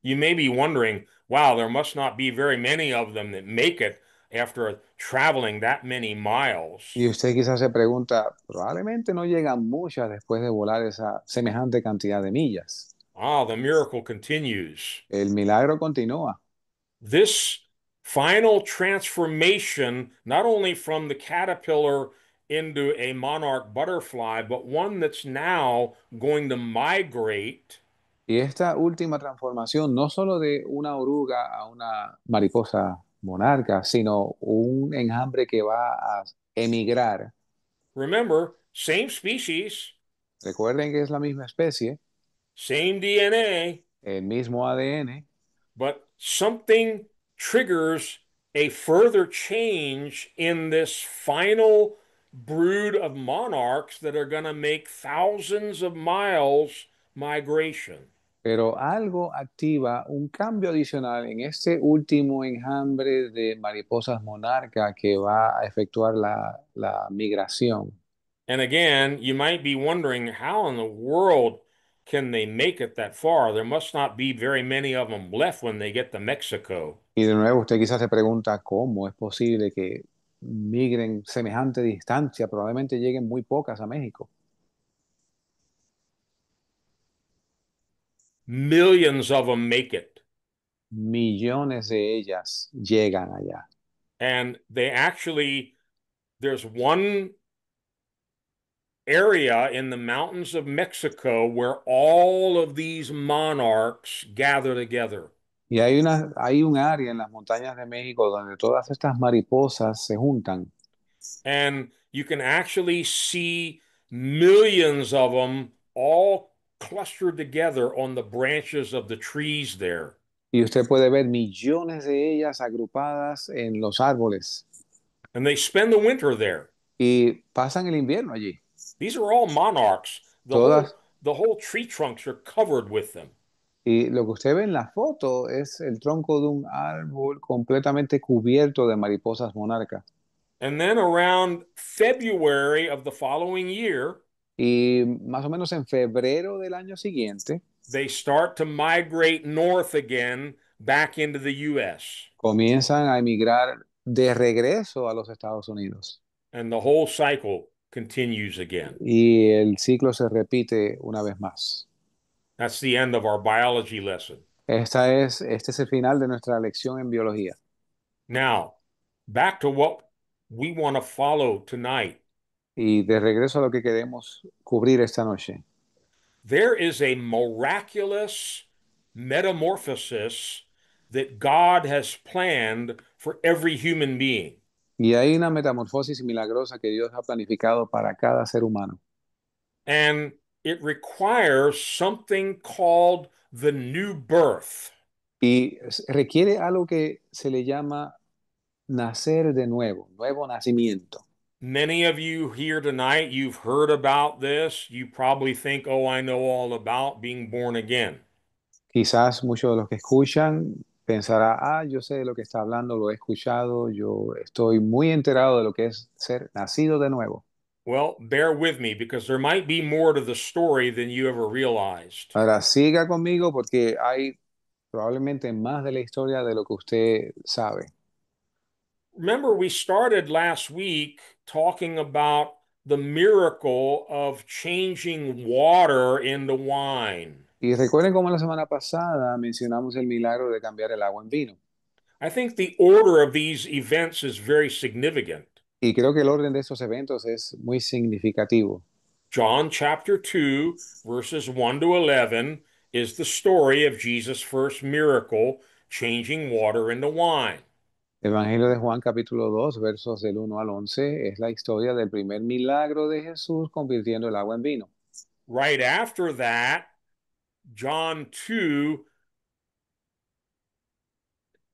You may be wondering, wow, there must not be very many of them that make it after traveling that many miles. Y usted quizás se pregunta, probablemente no llegan muchas después de volar esa semejante cantidad de millas. Ah, the miracle continues. El milagro continúa. This final transformation, not only from the caterpillar into a monarch butterfly, but one that's now going to migrate Y esta última transformación, no solo de una oruga a una mariposa monarca, sino un enjambre que va a emigrar. remember, same species, Recuerden que es la misma especie, same DNA, el mismo ADN, but something triggers a further change in this final brood of monarchs that are going to make thousands of miles migration. pero algo activa un cambio adicional en este último enjambre de mariposas monarca que va a efectuar la migración. And again, you might be wondering how in the world can they make it that far? There must not be very many of them left when they get to Mexico. Y de nuevo usted quizás se pregunta cómo es posible que migren semejante distancia, probablemente lleguen muy pocas a México. Millions of them make it. millones de ellas llegan allá. And there's one area in the mountains of Mexico where all of these monarchs gather together. Y hay un área en las montañas de México donde todas estas mariposas se juntan And you can actually see millions of them all clustered together on the branches of the trees there. y usted puede ver millones de ellas agrupadas en los árboles And they spend the winter there. y pasan el invierno allí. These are all monarchs. The Todas, whole the whole tree trunks are covered with them. y lo que usted ve en la foto es el tronco de un árbol completamente cubierto de mariposas monarcas. And then around February of the following year, Y más o menos en febrero del año siguiente they start to migrate north again back into the US. comienzan a emigrar de regreso a los Estados Unidos. And the whole cycle continues again. Y el ciclo se repite una vez más. That's the end of our biology lesson. Este es el final de nuestra lección en biología. Now, back to what we want to follow tonight. Y de regreso a lo que queremos cubrir esta noche. There is a miraculous metamorphosis that God has planned for every human being. Y hay una metamorfosis milagrosa que Dios ha planificado para cada ser humano. And it requires something called the new birth. Y requiere algo que se le llama nacer de nuevo, nuevo nacimiento. Many of you here tonight, you've heard about this. You probably think, oh, I know all about being born again. Quizás muchos de los que escuchan pensará, yo sé de lo que está hablando, lo he escuchado, yo estoy muy enterado de lo que es ser nacido de nuevo. Well, bear with me because there might be more to the story than you ever realized. Ahora siga conmigo porque hay probablemente más de la historia de lo que usted sabe. Remember, we started last week talking about the miracle of changing water into wine. Y recuerden cómo la semana pasada mencionamos el milagro de cambiar el agua en vino. I think the order of these events is very significant. Y creo que el orden de estos eventos es muy significativo. John chapter 2, verses 1 to 11, is the story of Jesus' first miracle, changing water into wine. Evangelio de Juan capítulo 2 versos del 1 al 11 es la historia del primer milagro de Jesús convirtiendo el agua en vino. Right after that, John 2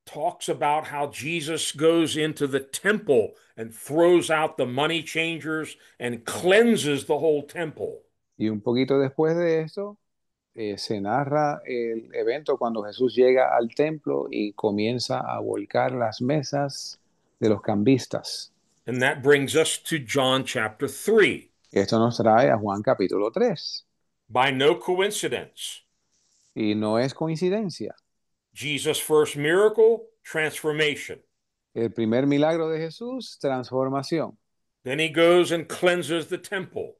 talks about how Jesus goes into the temple and throws out the money changers and cleanses the whole temple. Y un poquito después de esto, se narra el evento cuando Jesús llega al templo y comienza a volcar las mesas de los cambistas. And that brings us to John chapter 3. Esto nos trae a Juan capítulo 3. By no coincidence, Y no es coincidencia. Jesus' first miracle, transformation. El primer milagro de Jesús, transformación. Then he goes and cleanses the temple.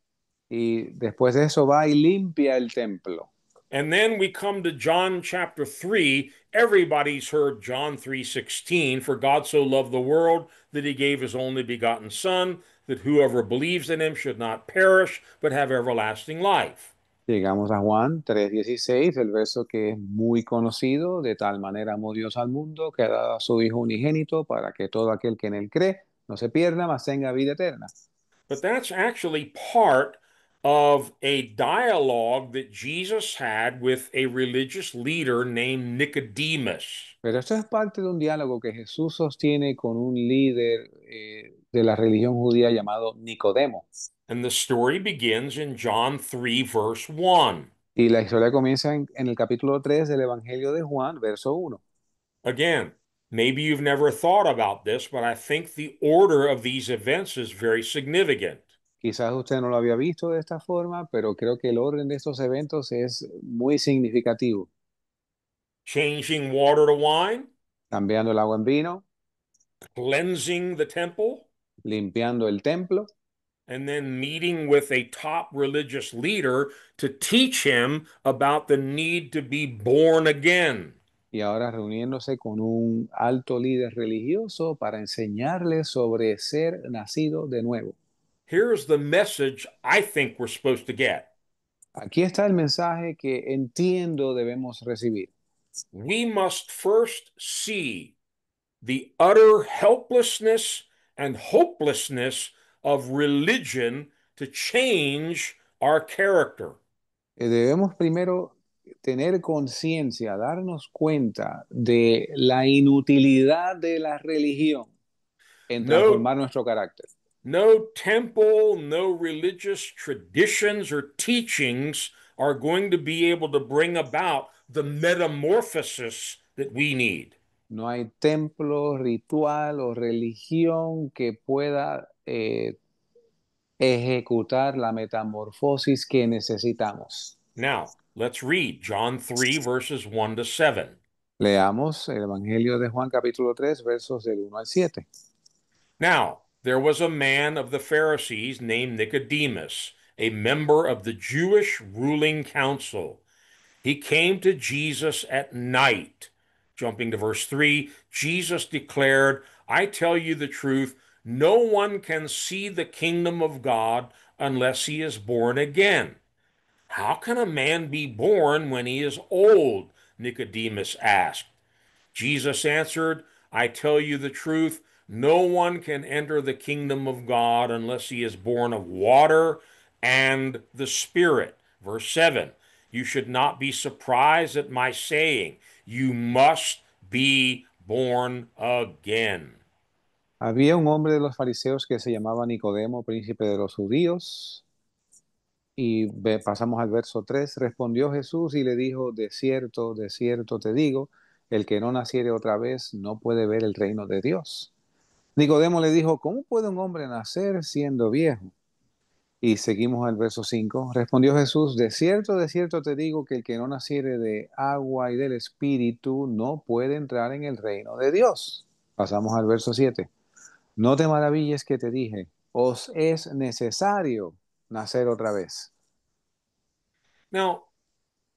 Y después de eso va y limpia el templo. And then we come to John chapter 3. Everybody's heard John 3:16, for God so loved the world that he gave his only begotten son, that whoever believes in him should not perish but have everlasting life. Llegamos a Juan 3:16, el verso que es muy conocido: de tal manera amó Dios al mundo que ha dado a su Hijo unigénito para que todo aquel que en él cree no se pierda, mas tenga vida eterna. But that's actually part of a dialogue that Jesus had with a religious leader named Nicodemus. Pero esto es parte de un diálogo que Jesús sostiene con un líder de la religión judía llamado Nicodemo. And the story begins in John 3, verse 1. Y la historia comienza en el capítulo 3 del Evangelio de Juan, verso 1. Again, maybe you've never thought about this, but I think the order of these events is very significant. Quizás usted no lo había visto de esta forma, pero creo que el orden de estos eventos es muy significativo. Changing water to wine, Cambiando el agua en vino, cleansing the temple, limpiando el templo and then meeting with a top religious leader to teach him about the need to be born again. y ahora reuniéndose con un alto líder religioso para enseñarle sobre ser nacido de nuevo. Here's the message I think we're supposed to get. Aquí está el mensaje que entiendo debemos recibir. We must first see the utter helplessness and hopelessness of religion to change our character. Debemos primero tener conciencia, darnos cuenta de la inutilidad de la religión en No, transformar nuestro carácter. no temple, no religious traditions or teachings are going to be able to bring about the metamorphosis that we need. No hay templo, ritual o religión que pueda ejecutar la metamorfosis que necesitamos. Now, let's read John 3, verses 1 to 7. Leamos el Evangelio de Juan capítulo 3 versos del 1 al 7. Now, there was a man of the Pharisees named Nicodemus, a member of the Jewish ruling council. He came to Jesus at night. Jumping to verse 3, Jesus declared, I tell you the truth, no one can see the kingdom of God unless he is born again. How can a man be born when he is old? Nicodemus asked. Jesus answered, I tell you the truth, no one can enter the kingdom of God unless he is born of water and the Spirit. Verse 7, you should not be surprised at my saying, you must be born again. Había un hombre de los fariseos que se llamaba Nicodemo, príncipe de los judíos, y pasamos al verso 3. Respondió Jesús y le dijo, de cierto te digo, el que no naciere otra vez no puede ver el reino de Dios. Nicodemo le dijo, ¿cómo puede un hombre nacer siendo viejo? Y seguimos al verso 5. Respondió Jesús, de cierto te digo que el que no naciere de agua y del Espíritu no puede entrar en el reino de Dios. Pasamos al verso 7. No te maravilles que te dije, os es necesario nacer otra vez. Now,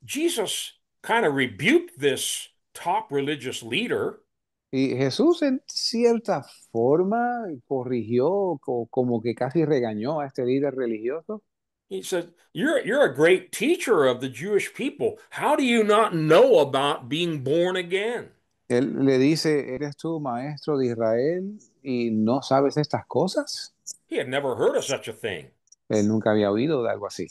Jesus kind of rebuked this top religious leader. Y Jesús en cierta forma corrigió, como que casi regañó a este líder religioso. He said, you're a great teacher of the Jewish people. How do you not know about being born again? Él le dice, ¿eres tú maestro de Israel y no sabes estas cosas? He had never heard of such a thing. Él nunca había oído de algo así.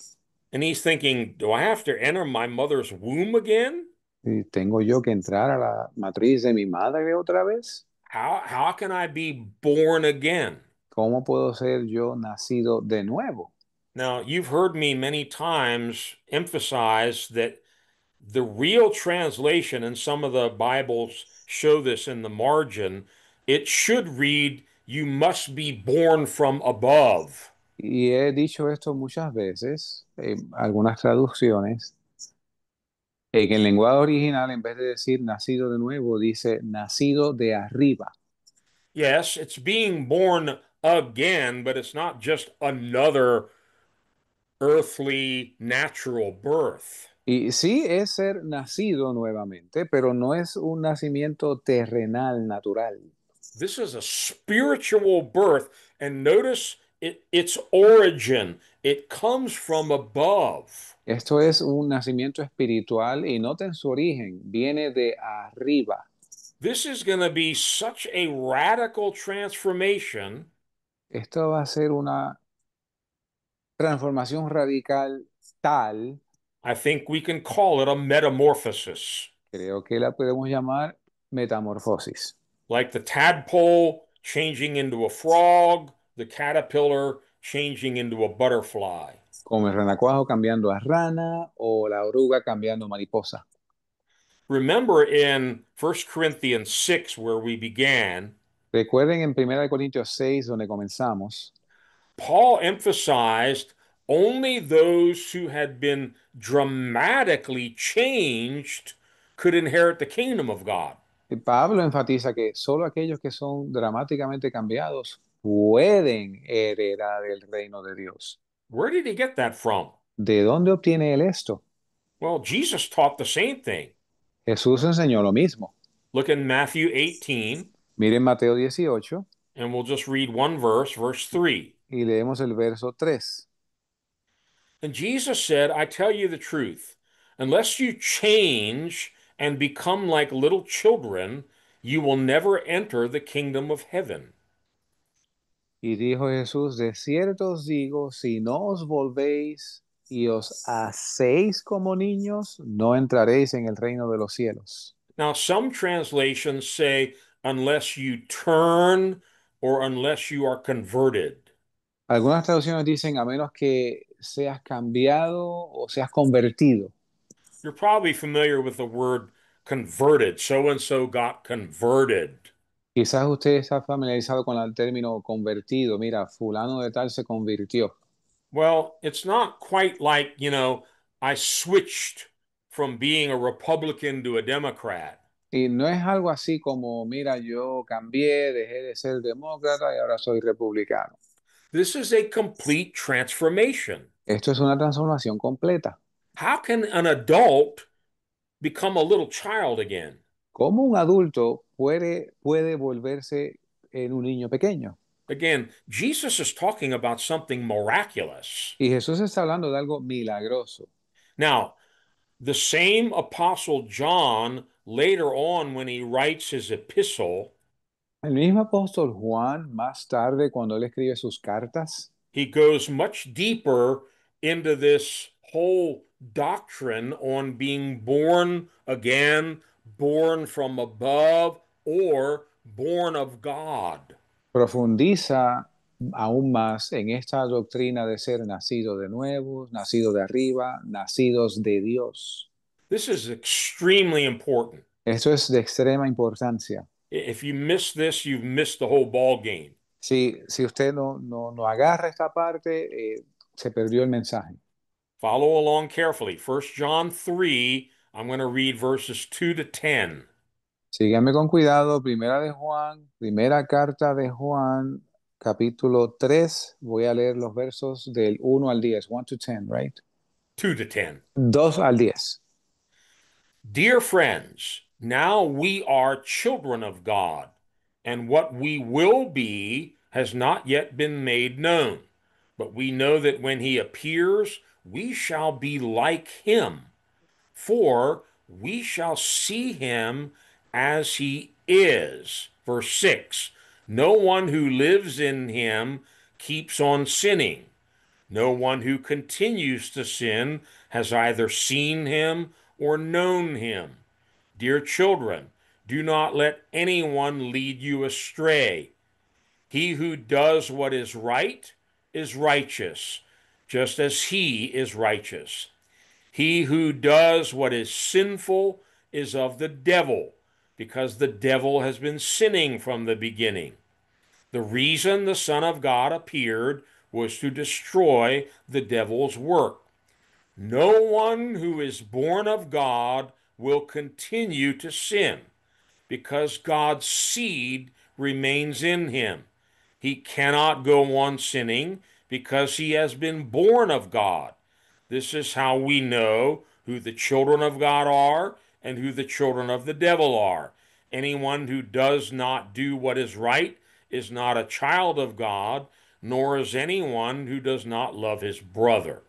And he's thinking, do I have to enter my mother's womb again? ¿Y tengo yo que entrar a la matriz de mi madre otra vez? How can I be born again? ¿Cómo puedo ser yo nacido de nuevo? Now, you've heard me many times emphasize that the real translation, and some of the Bibles show this in the margin, it should read, you must be born from above. Y he dicho esto muchas veces, en algunas traducciones, en el lenguaje original, en vez de decir nacido de nuevo, dice nacido de arriba. Yes, it's being born again, but it's not just another earthly natural birth. Y sí es ser nacido nuevamente, pero no es un nacimiento terrenal, natural. This is a spiritual birth, and notice its origin. It comes from above. Esto es un nacimiento espiritual y noten su origen, viene de arriba. This is going to be such a radical transformation. Esto va a ser una transformación radical tal, I think we can call it a metamorphosis, creo que la podemos llamar metamorfosis. like the tadpole changing into a frog, the caterpillar changing into a butterfly. Como el renacuajo cambiando a rana o la oruga cambiando a mariposa. Remember in 1 Corinthians 6, where we began, Recuerden en 1 Corintios 6, donde comenzamos, Paul emphasized only those who had been dramatically changed could inherit the kingdom of God. Pablo enfatiza que solo aquellos que son dramáticamente cambiados pueden heredar el reino de Dios. Where did he get that from? ¿De dónde obtiene él esto? Well, Jesus taught the same thing. Jesús enseñó lo mismo. Look in Matthew 18, Miren Mateo 18 and we'll just read one verse, verse 3. y leemos el verso 3. And Jesus said, I tell you the truth, unless you change and become like little children, you will never enter the kingdom of heaven. Y dijo Jesús, de cierto os digo, si no os volvéis y os hacéis como niños, no entraréis en el reino de los cielos. Now, some translations say, unless you turn or unless you are converted. Algunas traducciones dicen, a menos que seas cambiado o seas convertido. You're probably familiar with the word converted. So and so got converted. Quizás usted está familiarizado con el término convertido. Mira, fulano de tal se convirtió. Well, it's not quite like, I switched from being a Republican to a Democrat. Y no es algo así como, mira, yo cambié, dejé de ser demócrata y ahora soy republicano. This is a complete transformation. Esto es una transformación completa. How can an adult become a little child again? ¿Cómo un adulto puede volverse en un niño pequeño? Again, Jesus is talking about something miraculous. Y Jesús está hablando de algo milagroso. Now, the same Apostle John, later on when he writes his epistle, El mismo apóstol Juan, más tarde, cuando él escribe sus cartas, he goes much deeper into this whole doctrine on being born again, born from above, or born of God. profundiza aún más en esta doctrina de ser nacido de nuevo, nacido de arriba, nacidos de Dios. This is extremely important. Esto es de extrema importancia. If you miss this, you've missed the whole ball game. Si usted no agarra esta parte, se perdió el mensaje. Follow along carefully. 1 John 3, I'm going to read verses 2 to 10. Síganme con cuidado. Primera de Juan, primera carta de Juan, capítulo 3. Voy a leer los versos del 1 al 10. 1 to 10, right? 2 to 10. 2 al 10. Dear friends, now we are children of God, and what we will be has not yet been made known. But we know that when he appears, we shall be like him, for we shall see him as he is. Verse 6. No one who lives in him keeps on sinning. No one who continues to sin has either seen him or known him. Dear children, do not let anyone lead you astray. He who does what is righteous, just as he is righteous. He who does what is sinful is of the devil, because the devil has been sinning from the beginning. The reason the Son of God appeared was to destroy the devil's work. No one who is born of God will continue to sin, because God's seed remains in him. He cannot go on sinning because he has been born of God. This is how we know who the children of God are and who the children of the devil are. Anyone who does not do what is right is not a child of God, nor is anyone who does not love his brother.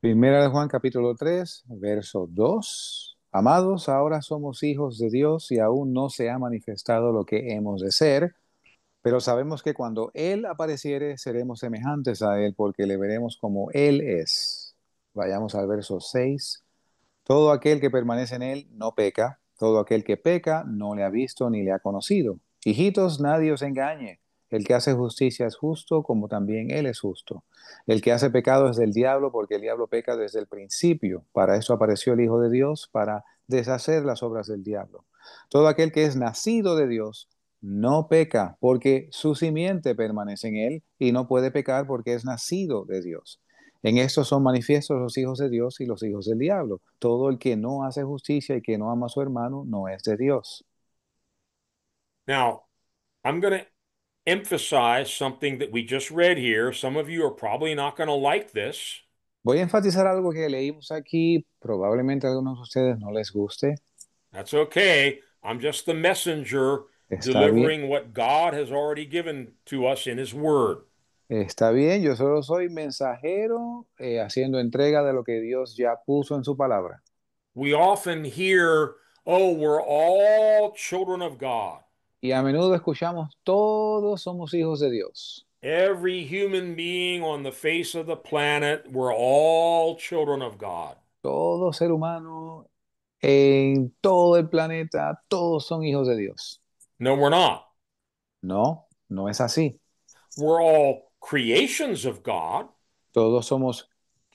Primera de Juan, capítulo 3, verso 2. Amados, ahora somos hijos de Dios y aún no se ha manifestado lo que hemos de ser, pero sabemos que cuando Él apareciere seremos semejantes a Él porque le veremos como Él es. Vayamos al verso 6. Todo aquel que permanece en él no peca, todo aquel que peca no le ha visto ni le ha conocido. Hijitos, nadie os engañe. El que hace justicia es justo, como también él es justo. El que hace pecado es del diablo, porque el diablo peca desde el principio. Para eso apareció el Hijo de Dios, para deshacer las obras del diablo. Todo aquel que es nacido de Dios no peca, porque su simiente permanece en él, y no puede pecar porque es nacido de Dios. En esto son manifiestos los hijos de Dios y los hijos del diablo. Todo el que no hace justicia y que no ama a su hermano no es de Dios. Now, I'm going to emphasize something that we just read here. Some of you are probably not going to like this. Voy a enfatizar algo que leímos aquí, probablemente a algunos de ustedes no les guste. That's okay. I'm just the messenger Está bien, delivering what God has already given to us in His Word. está bien, yo solo soy mensajero haciendo entrega de lo que Dios ya puso en su palabra. We often hear, oh, we're all children of God. Y a menudo escuchamos, todos somos hijos de Dios. Every human being on the face of the planet, we're all children of God. Todo ser humano en todo el planeta, todos son hijos de Dios. No, we're not. No, no es así. We're all creations of God. Todos somos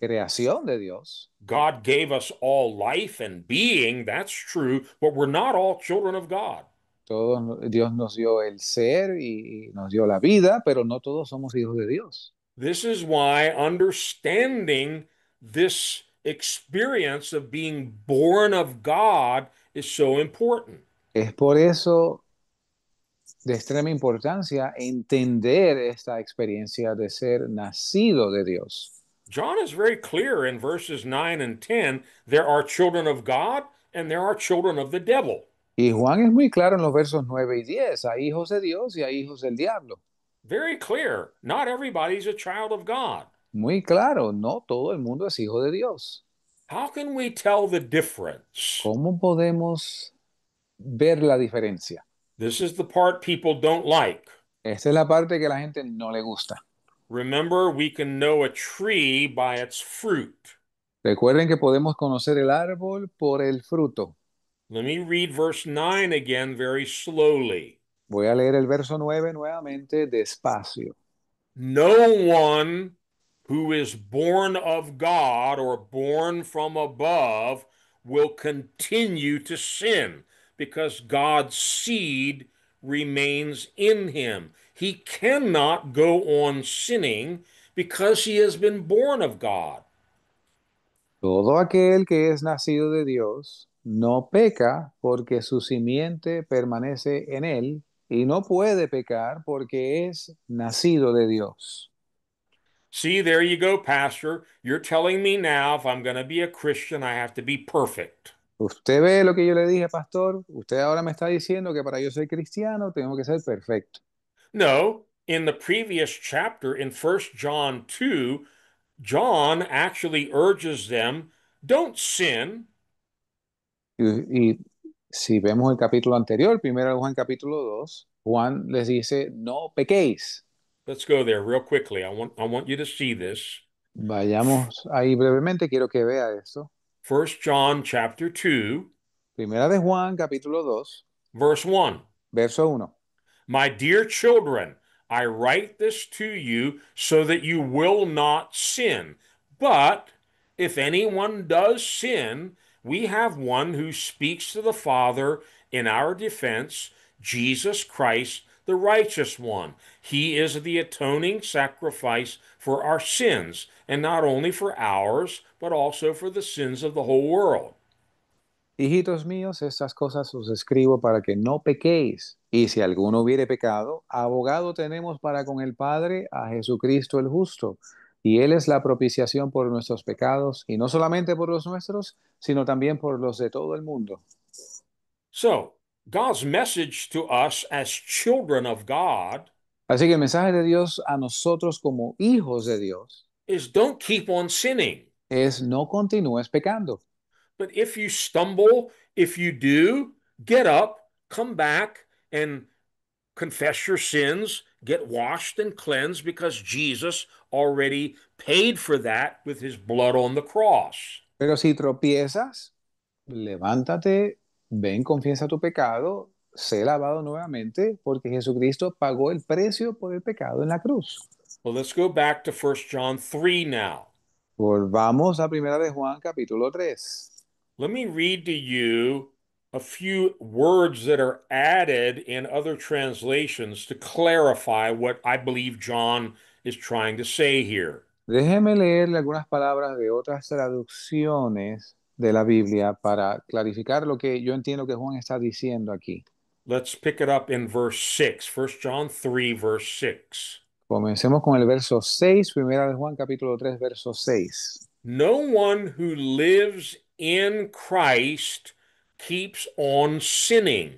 creación de Dios. God gave us all life and being, that's true, but we're not all children of God. Dios nos dio el ser y nos dio la vida, pero no todos somos hijos de Dios. This is why understanding this experience of being born of God is so important. Es por eso de extrema importancia entender esta experiencia de ser nacido de Dios. John is very clear in verses 9 and 10 there are children of God and there are children of the devil. Y Juan es muy claro en los versos 9 y 10, hay hijos de Dios y hay hijos del diablo. Very clear. Not everybody's a child of God. Muy claro, no todo el mundo es hijo de Dios. How can we tell the difference? ¿Cómo podemos ver la diferencia? This is the part people don't like. Esta es la parte que a la gente no le gusta. Remember, we can know a tree by its fruit. Recuerden que podemos conocer el árbol por el fruto. Let me read verse 9 again very slowly. Voy a leer el verso 9 nuevamente despacio. No one who is born of God or born from above will continue to sin because God's seed remains in him. He cannot go on sinning because he has been born of God. Todo aquel que es nacido de Dios no peca porque su simiente permanece en él y no puede pecar porque es nacido de Dios. See, there you go, Pastor. You're telling me now if I'm going to be a Christian, I have to be perfect. Usted ve lo que yo le dije, pastor. Usted ahora me está diciendo que para yo ser cristiano tengo que ser perfecto. No, in the previous chapter in First John 2, John actually urges them, don't sin. Y si vemos el capítulo anterior, primero de Juan capítulo 2, Juan les dice, no pequéis. Let's go there real quickly. I want you to see this. Vayamos ahí brevemente, quiero que vea esto. First John chapter 2, Primera de Juan capítulo 2, verse 1. verso 1. My dear children, I write this to you so that you will not sin. But if anyone does sin, we have one who speaks to the Father in our defense, Jesus Christ, the righteous one. He is the atoning sacrifice for our sins, and not only for ours, but also for the sins of the whole world. Hijitos míos, estas cosas os escribo para que no pequéis. Y si alguno hubiere pecado, abogado tenemos para con el Padre a Jesucristo el justo. Y Él es la propiciación por nuestros pecados, y no solamente por los nuestros, sino también por los de todo el mundo. So, God's message to us as children of God Así que el mensaje de Dios a nosotros como hijos de Dios is don't keep on sinning. es no continúes pecando. But if you stumble, if you do, get up, come back, and confess your sins, get washed and cleansed because Jesus already paid for that with his blood on the cross. Pero si tropiezas, levántate, ven, confiesa tu pecado, sé lavado nuevamente, porque Jesucristo pagó el precio por el pecado en la cruz. Well, let's go back to First John 3 now. Volvamos a Primera de Juan, capítulo 3. Let me read to you a few words that are added in other translations to clarify what I believe John is trying to say here. Déjeme leerle algunas palabras de otras traducciones de la Biblia para clarificar lo que yo entiendo que Juan está diciendo aquí. Let's pick it up in verse 6, 1 John 3, verse 6. Comencemos con el verso 6, Primera de Juan, capítulo 3, verso 6. No one who lives in Christ keeps on sinning.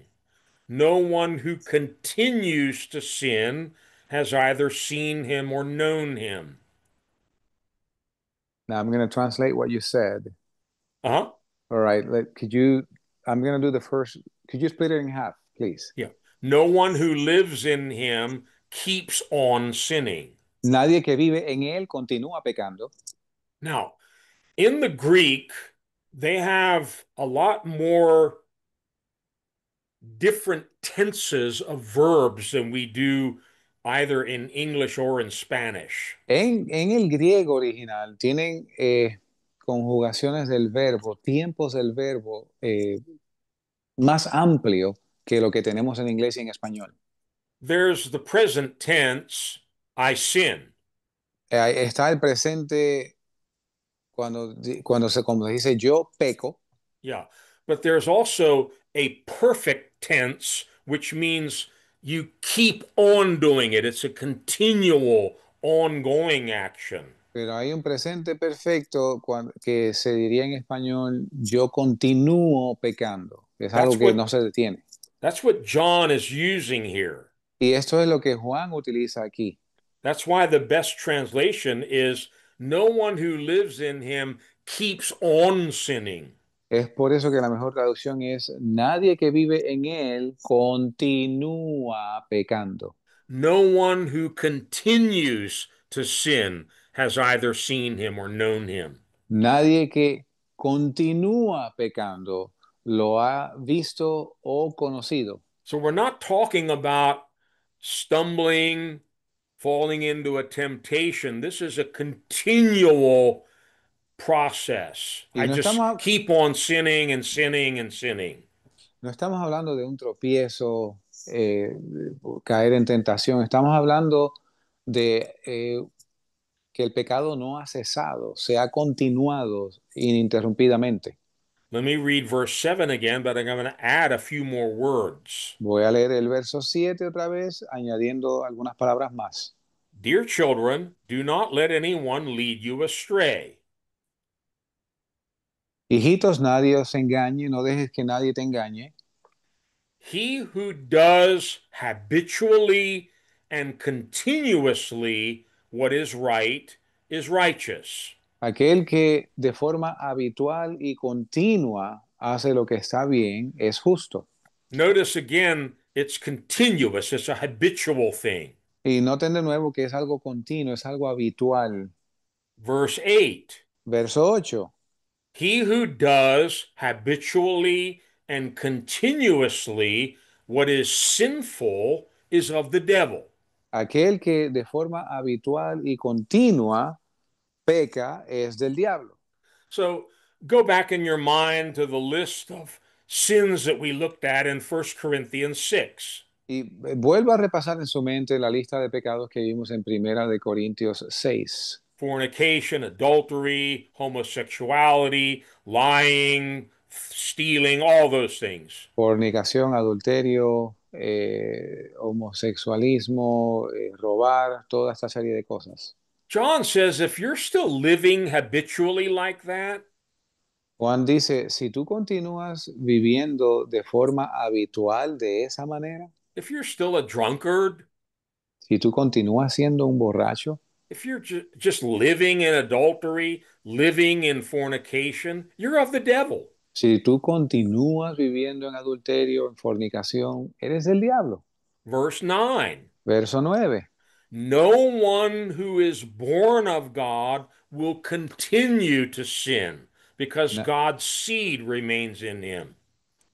No one who continues to sin has either seen him or known him. Now I'm going to translate what you said. Uh-huh. All right. Could you, I'm going to do the first, could you split it in half, please? Yeah. No one who lives in him keeps on sinning. Nadie que vive en él continúa pecando. Now, in the Greek, they have a lot more different tenses of verbs than we do either in English or in Spanish. En el griego original tienen conjugaciones del verbo, tiempos del verbo más amplio que lo que tenemos en inglés y en español. There's the present tense, I sin. Está el presente cuando se dice yo peco, Yeah. But there's also a perfect tense, which means you keep on doing it. It's a continual, ongoing action. pero hay un presente perfecto que se diría en español yo continúo pecando. Es algo That's que what no se detiene. that's what John is using here. Y esto es lo que Juan utiliza aquí. That's why the best translation is no one who lives in him keeps on sinning. Es por eso que la mejor traducción es nadie que vive en él continúa pecando. No one who continues to sin has either seen him or known him. Nadie que continúa pecando lo ha visto o conocido. So we're not talking about stumbling, falling into a temptation. This is a continual process. Y I no just estamos, keep on sinning and sinning and sinning. no estamos hablando de un tropiezo, caer en tentación. Estamos hablando de que el pecado no ha cesado, se ha continuado ininterrumpidamente. Let me read verse 7 again, but I'm going to add a few more words. Voy a leer el verso 7 otra vez, añadiendo algunas palabras más. Dear children, do not let anyone lead you astray. Hijitos, nadie os engañe, no dejes que nadie te engañe. He who does habitually and continuously what is right is righteous. Aquel que de forma habitual y continua hace lo que está bien es justo. Notice again, it's continuous, it's a habitual thing. Y noten de nuevo que es algo continuo, es algo habitual. Verse 8 Verso 8. He who does habitually and continuously what is sinful is of the devil. Aquel que de forma habitual y continua peca es del diablo. So go back in your mind to the list of sins that we looked at in 1 Corinthians 6. Y vuelva a repasar en su mente la lista de pecados que vimos en Primera de Corintios 6. Fornication, adultery, homosexuality, lying, stealing, all those things. Fornicación, adulterio, homosexualismo, robar, toda esta serie de cosas. John says if you're still living habitually like that, Juan dice, si tú continúas viviendo de forma habitual de esa manera, if you're still a drunkard, si tú continúas siendo un borracho, if you're just living in adultery, living in fornication, you're of the devil. si tú continúas viviendo en adulterio, en fornicación, eres del diablo. Verse 9 Verso 9. No one who is born of God will continue to sin because Na- God's seed remains in him.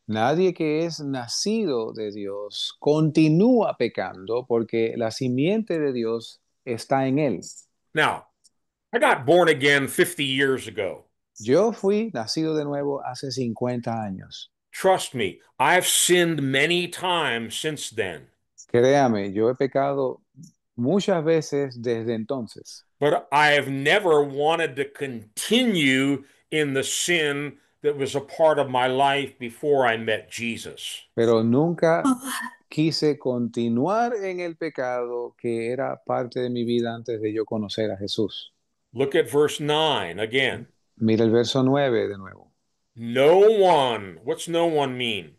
Nadie que es nacido de Dios continúa pecando porque la simiente de Dios está en él. Now, I got born again 50 years ago. Yo fui nacido de nuevo hace 50 años. Trust me, I've sinned many times since then, Créame, yo he pecado muchas veces desde entonces, but I have never wanted to continue in the sin that was a part of my life before I met Jesus. pero nunca quise continuar en el pecado que era parte de mi vida antes de yo conocer a Jesús. Look at verse 9 again. Mira el verso 9 de nuevo. No one. What's no one mean?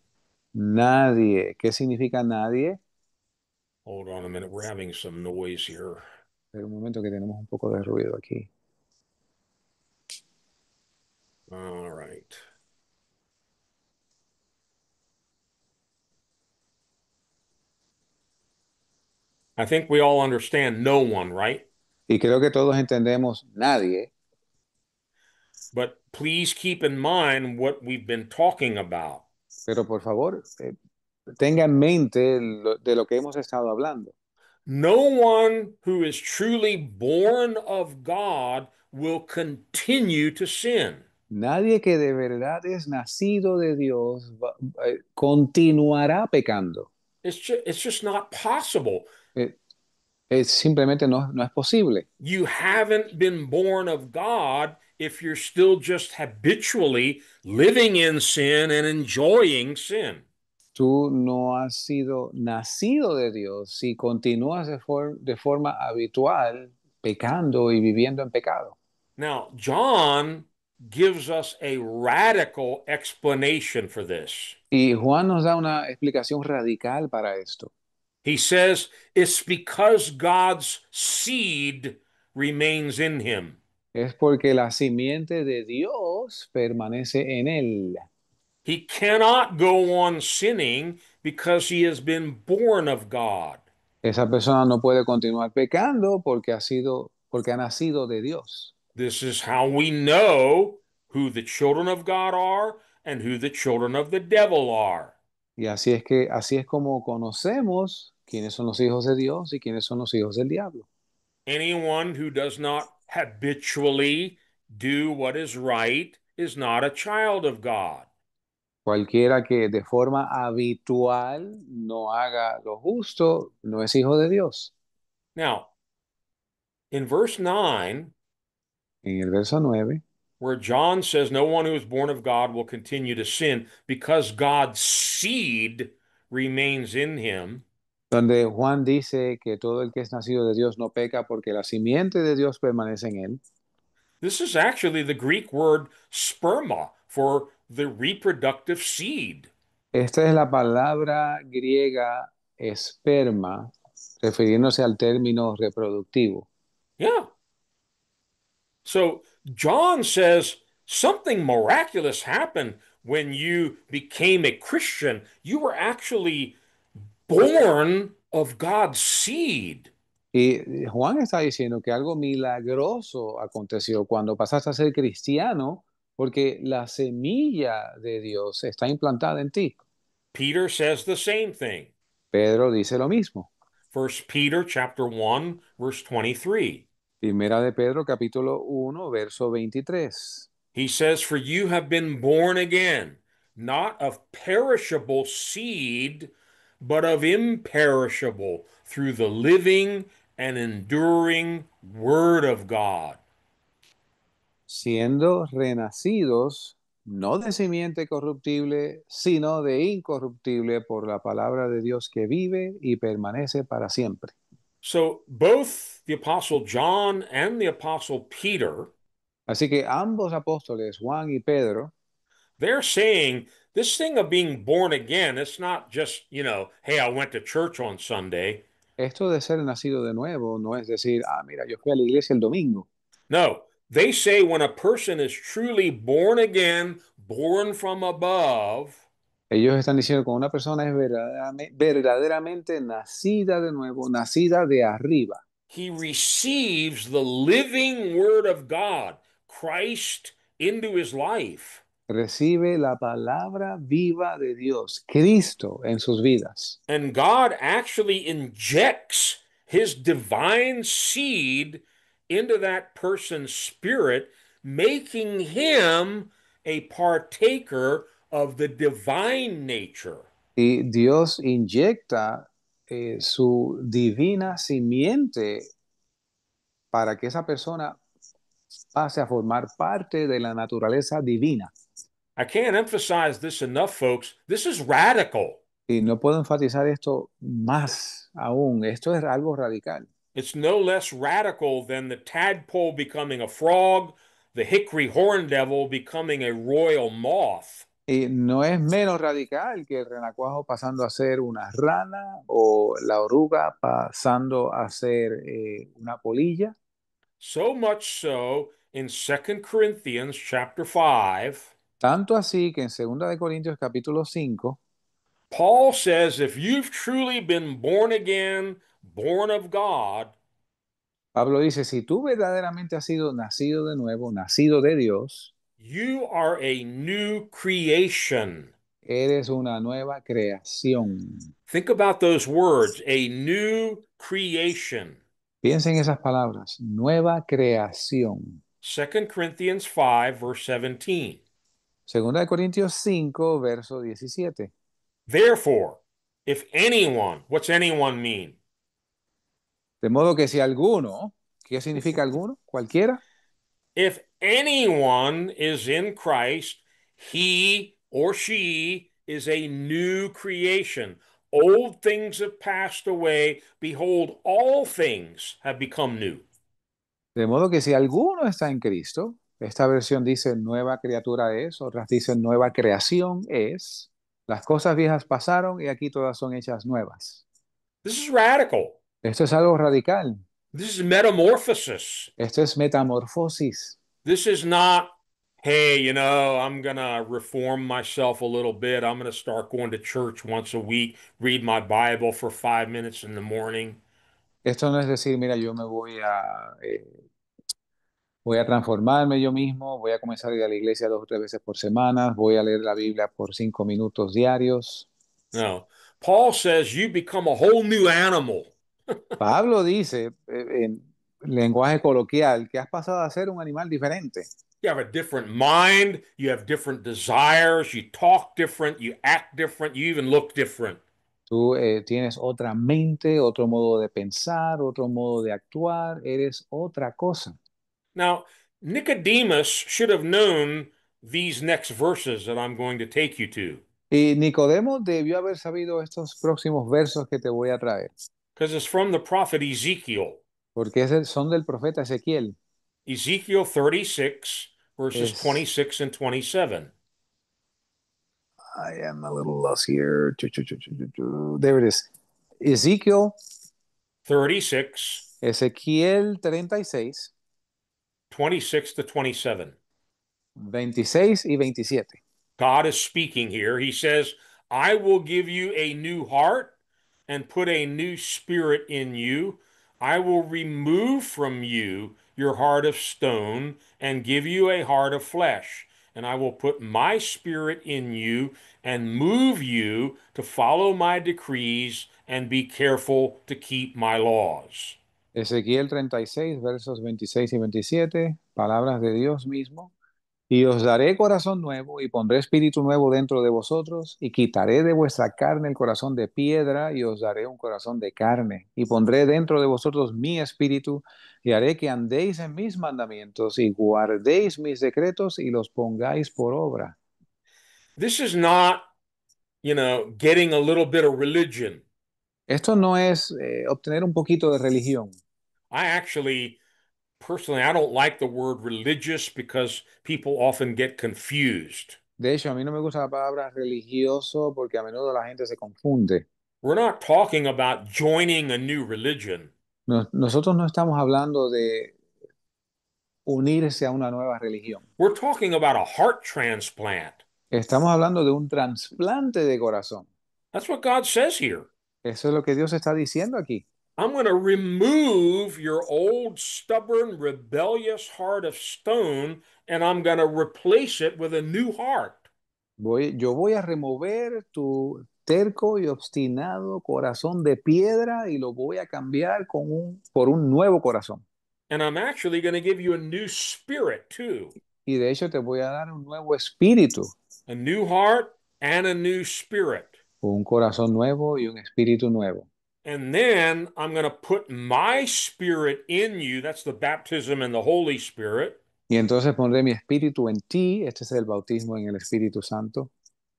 Nadie. ¿Qué significa nadie? Hold on a minute. We're having some noise here. Espera un momento que tenemos un poco de ruido aquí. All right. I think we all understand no one, right? Y creo que todos entendemos nadie, But please keep in mind what we've been talking about. pero por favor, tenga en mente de lo que hemos estado hablando. No one who is truly born of God will continue to sin. Nadie que de verdad es nacido de Dios continuará pecando. It's just not possible. Eh, simplemente no es posible. You haven't been born of God if you're still just habitually living in sin and enjoying sin. Tú no has sido nacido de Dios si continúas de forma habitual pecando y viviendo en pecado. Now, John gives us a radical explanation for this. Y Juan nos da una explicación radical para esto. He says it's because God's seed remains in him. Es porque la simiente de Dios permanece en él. He cannot go on sinning because he has been born of God. Esa persona no puede continuar pecando porque ha nacido de Dios. This is how we know who the children of God are and who the children of the devil are. Y así es como conocemos quiénes son los hijos de Dios y quiénes son los hijos del diablo. Anyone who does not habitually do what is right is not a child of God. Cualquiera que de forma habitual no haga lo justo, no es hijo de Dios. Now, in verse 9, En el verso 9, where John says, no one who is born of God will continue to sin because God's seed remains in him. donde Juan dice que todo el que es nacido de Dios no peca porque la simiente de Dios permanece en él. This is actually the Greek word sperma for the reproductive seed. Esta es la palabra griega esperma, refiriéndose al término reproductivo. Yeah. So John says something miraculous happened when you became a Christian. You were actually born of God's seed. Y Juan está diciendo que algo milagroso aconteció cuando pasaste a ser cristiano, porque la semilla de Dios está implantada en ti. Peter says the same thing. Pedro dice lo mismo. First Peter chapter 1 verse 23. Primera de Pedro, capítulo 1, verso 23. He says, "For you have been born again, not of perishable seed, but of imperishable, through the living and enduring word of God." Siendo renacidos, no de simiente corruptible, sino de incorruptible por la palabra de Dios que vive y permanece para siempre. So both the apostle John and the apostle Peter, Así que ambos apóstoles, Juan y Pedro, they're saying this thing of being born again, it's not just, hey, I went to church on Sunday. esto de ser nacido de nuevo no es decir, mira, yo fui a la iglesia el domingo. No, they say when a person is truly born again, born from above, Ellos están diciendo que una persona es verdaderamente nacida de nuevo, nacida de arriba. he receives the living word of God, Christ, into his life. Recibe la palabra viva de Dios, Cristo, en sus vidas. And God actually injects his divine seed into that person's spirit, making him a partaker of the divine nature. Y Dios inyecta su divina simiente para que esa persona pase a formar parte de la naturaleza divina. I can't emphasize this enough, folks. This is radical. Y no puedo enfatizar esto más aún. Esto es algo radical. It's no less radical than the tadpole becoming a frog, the hickory horn devil becoming a royal moth. Y no es menos radical que el renacuajo pasando a ser una rana o la oruga pasando a ser una polilla. So much so in Second Corinthians chapter 5, Tanto así que en 2 Corintios capítulo 5, Paul says if you've truly been born again, born of God, Pablo dice, si tú verdaderamente has sido nacido de nuevo, nacido de Dios, you are a new creation. eres una nueva creación. Think about those words, a new creation. Piensa en esas palabras, nueva creación. Second Corinthians 5, verse 17. 2 Corintios 5, verso 17. Therefore, if anyone, what's anyone mean? De modo que si alguno, ¿qué significa alguno? Cualquiera. If anyone is in Christ, he or she is a new creation. Old things have passed away. Behold, all things have become new. De modo que si alguno está en Cristo, esta versión dice nueva criatura es, otras dicen nueva creación es. Las cosas viejas pasaron y aquí todas son hechas nuevas. This is radical. Esto es algo radical. This is metamorphosis. Esto es metamorfosis. This is not, hey, I'm going to reform myself a little bit. I'm going to start going to church once a week, read my Bible for 5 minutes in the morning. Esto no es decir, mira, yo me voy a transformarme yo mismo, voy a comenzar a ir a la iglesia 2 o 3 veces por semana, voy a leer la Biblia por 5 minutos diarios. No. Paul says you become a whole new animal. Pablo dice en lenguaje coloquial que has pasado a ser un animal diferente. You have a different mind, you have different desires, you talk different, you act different, you even look different. Tú tienes otra mente, otro modo de pensar, otro modo de actuar, eres otra cosa. Now, Nicodemus should have known these next verses that I'm going to take you to Y Nicodemo debió haber sabido estos próximos versos que te voy a traer, because it's from the prophet Ezekiel. porque son del profeta Ezequiel. Ezekiel 36, verses Es, 26 and 27. I am a little lost here. There it is. Ezequiel, 36, Ezequiel 36, 26 to 27. 26 y 27. God is speaking here. He says, I will give you a new heart and put a new spirit in you. I will remove from you your heart of stone and give you a heart of flesh. And I will put my spirit in you and move you to follow my decrees and be careful to keep my laws. Ezequiel 36, versos 26 y 27, palabras de Dios mismo. Y os daré corazón nuevo y pondré espíritu nuevo dentro de vosotros y quitaré de vuestra carne el corazón de piedra y os daré un corazón de carne y pondré dentro de vosotros mi espíritu y haré que andéis en mis mandamientos y guardéis mis decretos y los pongáis por obra. This is not, getting a little bit of religion. Esto no es obtener un poquito de religión. I actually Personally, I don't like the word religious because people often get confused. De hecho, a mí no me gusta la palabra religioso porque a menudo la gente se confunde. We're not talking about joining a new religion. Nosotros no estamos hablando de unirse a una nueva religión. We're talking about a heart transplant. Estamos hablando de un trasplante de corazón. That's what God says here. Eso es lo que Dios está diciendo aquí. I'm going to remove your old, stubborn, rebellious heart of stone, and I'm going to replace it with a new heart. Yo voy a remover tu terco y obstinado corazón de piedra y lo voy a cambiar por un nuevo corazón. And I'm actually going to give you a new spirit, too. Y de hecho te voy a dar un nuevo espíritu, A new heart and a new spirit. un corazón nuevo y un espíritu nuevo. And then I'm going to put my spirit in you. That's the baptism in the Holy Spirit. Y entonces pondré mi espíritu en ti, este es el bautismo en el Espíritu Santo.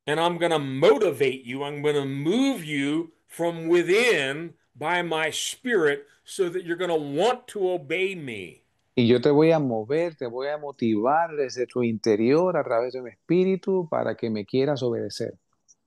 And I'm going to motivate you. I'm going to move you from within by my spirit so that you're going to want to obey me. Y yo te voy a mover, te voy a motivar desde tu interior a través de mi espíritu para que me quieras obedecer.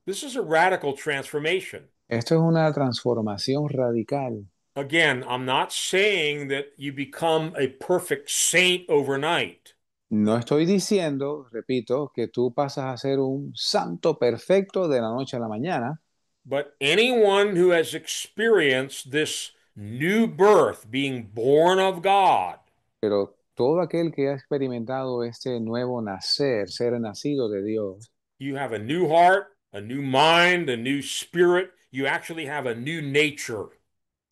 This is a radical transformation. Esto es una transformación radical. Again, I'm not saying that you become a perfect saint overnight, No estoy diciendo, repito, que tú pasas a ser un santo perfecto de la noche a la mañana, but anyone who has experienced this new birth, being born of God, pero todo aquel que ha experimentado este nuevo nacer, ser nacido de Dios, you have a new heart, a new mind, a new spirit. You actually have a new nature.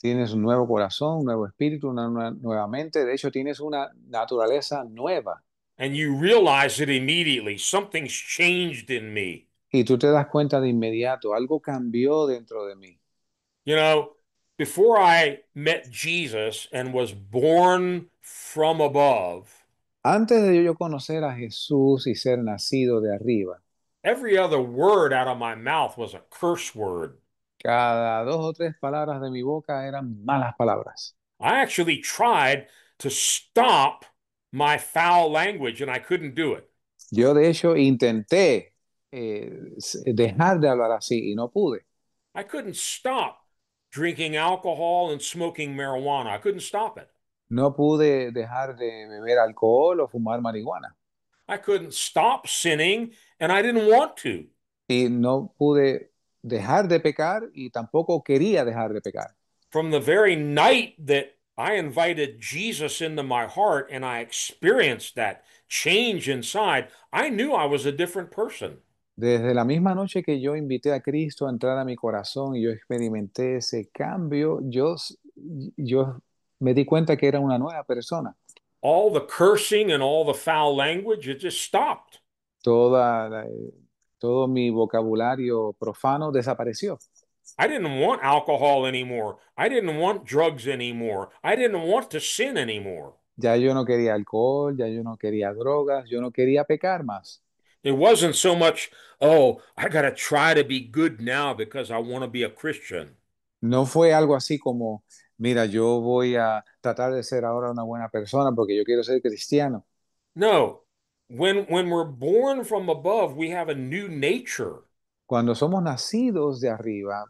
tienes un nuevo corazón, un nuevo espíritu, una nueva mente, de hecho tienes una naturaleza nueva. And you realize it immediately. Something's changed in me. Y tú te das cuenta de inmediato, algo cambió dentro de mí. You know, before I met Jesus and was born from above, Antes de yo conocer a Jesús y ser nacido de arriba, every other word out of my mouth was a curse word. cada dos o tres palabras de mi boca eran malas palabras. I actually tried to stop my foul language and I couldn't do it. Yo de hecho intenté dejar de hablar así y no pude. I couldn't stop drinking alcohol and smoking marijuana. I couldn't stop it. No pude dejar de beber alcohol o fumar marihuana. I couldn't stop sinning and I didn't want to. Y no pude dejar de pecar y tampoco quería dejar de pecar. From the very night that I invited Jesus into my heart and I experienced that change inside, I knew I was a different person. Desde la misma noche que yo invité a Cristo a entrar a mi corazón y yo experimenté ese cambio, yo me di cuenta que era una nueva persona. All the cursing and all the foul language, it just stopped. Toda la- Todo mi vocabulario profano desapareció. I didn't want alcohol anymore. I didn't want drugs anymore. I didn't want to sin anymore. Ya yo no quería alcohol, ya yo no quería drogas, yo no quería pecar más. It wasn't so much, oh, I got to try to be good now because I want to be a Christian. No fue algo así como, mira, yo voy a tratar de ser ahora una buena persona porque yo quiero ser cristiano. No. When we're born from above, we have a new nature. Cuando somos nacidos de arriba,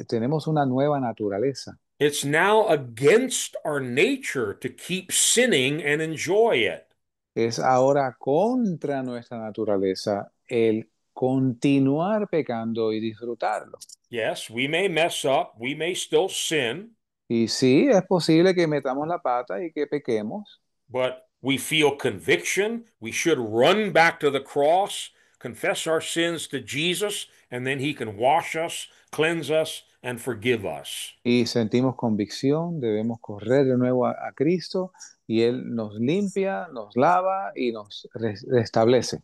tenemos una nueva naturaleza. It's now against our nature to keep sinning and enjoy it. Es ahora contra nuestra naturaleza el continuar pecando y disfrutarlo. Yes, we may mess up, we may still sin, Y sí, es posible que metamos la pata y que pequemos, but we feel conviction. We should run back to the cross, confess our sins to Jesus, and then he can wash us, cleanse us, and forgive us. y sentimos convicción, debemos correr de nuevo a Cristo y Él nos limpia, nos lava y nos restablece.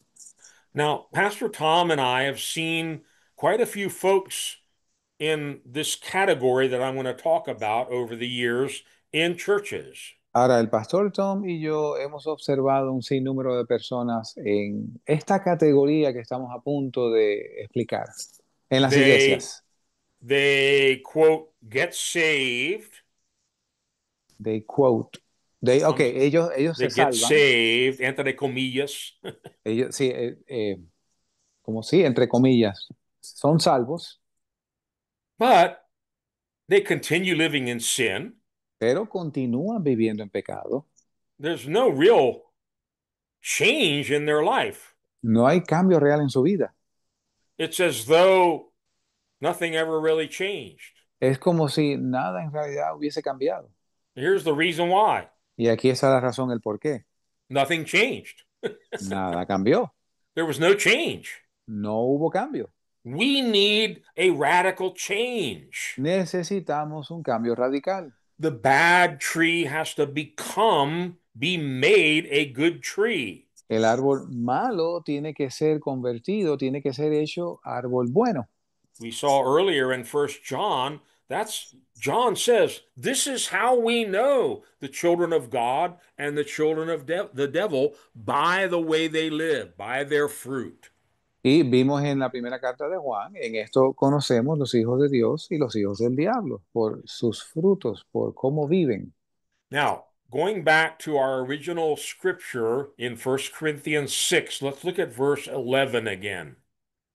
Now, Pastor Tom and I have seen quite a few folks in this category that I'm going to talk about over the years in churches. Ahora, el pastor Tom y yo hemos observado un sinnúmero de personas en esta categoría que estamos a punto de explicar en las They iglesias. they quote get saved. They quote, ok, Some ellos they se get salvan, saved, entre comillas, ellos sí, como sí, entre comillas, son salvos, but they continue living in sin. pero continúan viviendo en pecado. There's no real change in their life. No hay cambio real en su vida. It's as though nothing ever really changed. Es como si nada en realidad hubiese cambiado. Here's the reason why. Y aquí está la razón, el por qué. Nothing changed. Nada cambió. There was no change. No hubo cambio. We need a radical change. Necesitamos un cambio radical. The bad tree has to be made a good tree. El árbol malo tiene que ser convertido, tiene que ser hecho árbol bueno. We saw earlier in First John, that's John says, this is how we know the children of God and the children of the devil by the way they live, by their fruit. Y vimos en la primera carta de Juan, en esto conocemos los hijos de Dios y los hijos del diablo, por sus frutos, por cómo viven. Now, going back to our original scripture in 1 Corinthians 6, let's look at verse 11 again.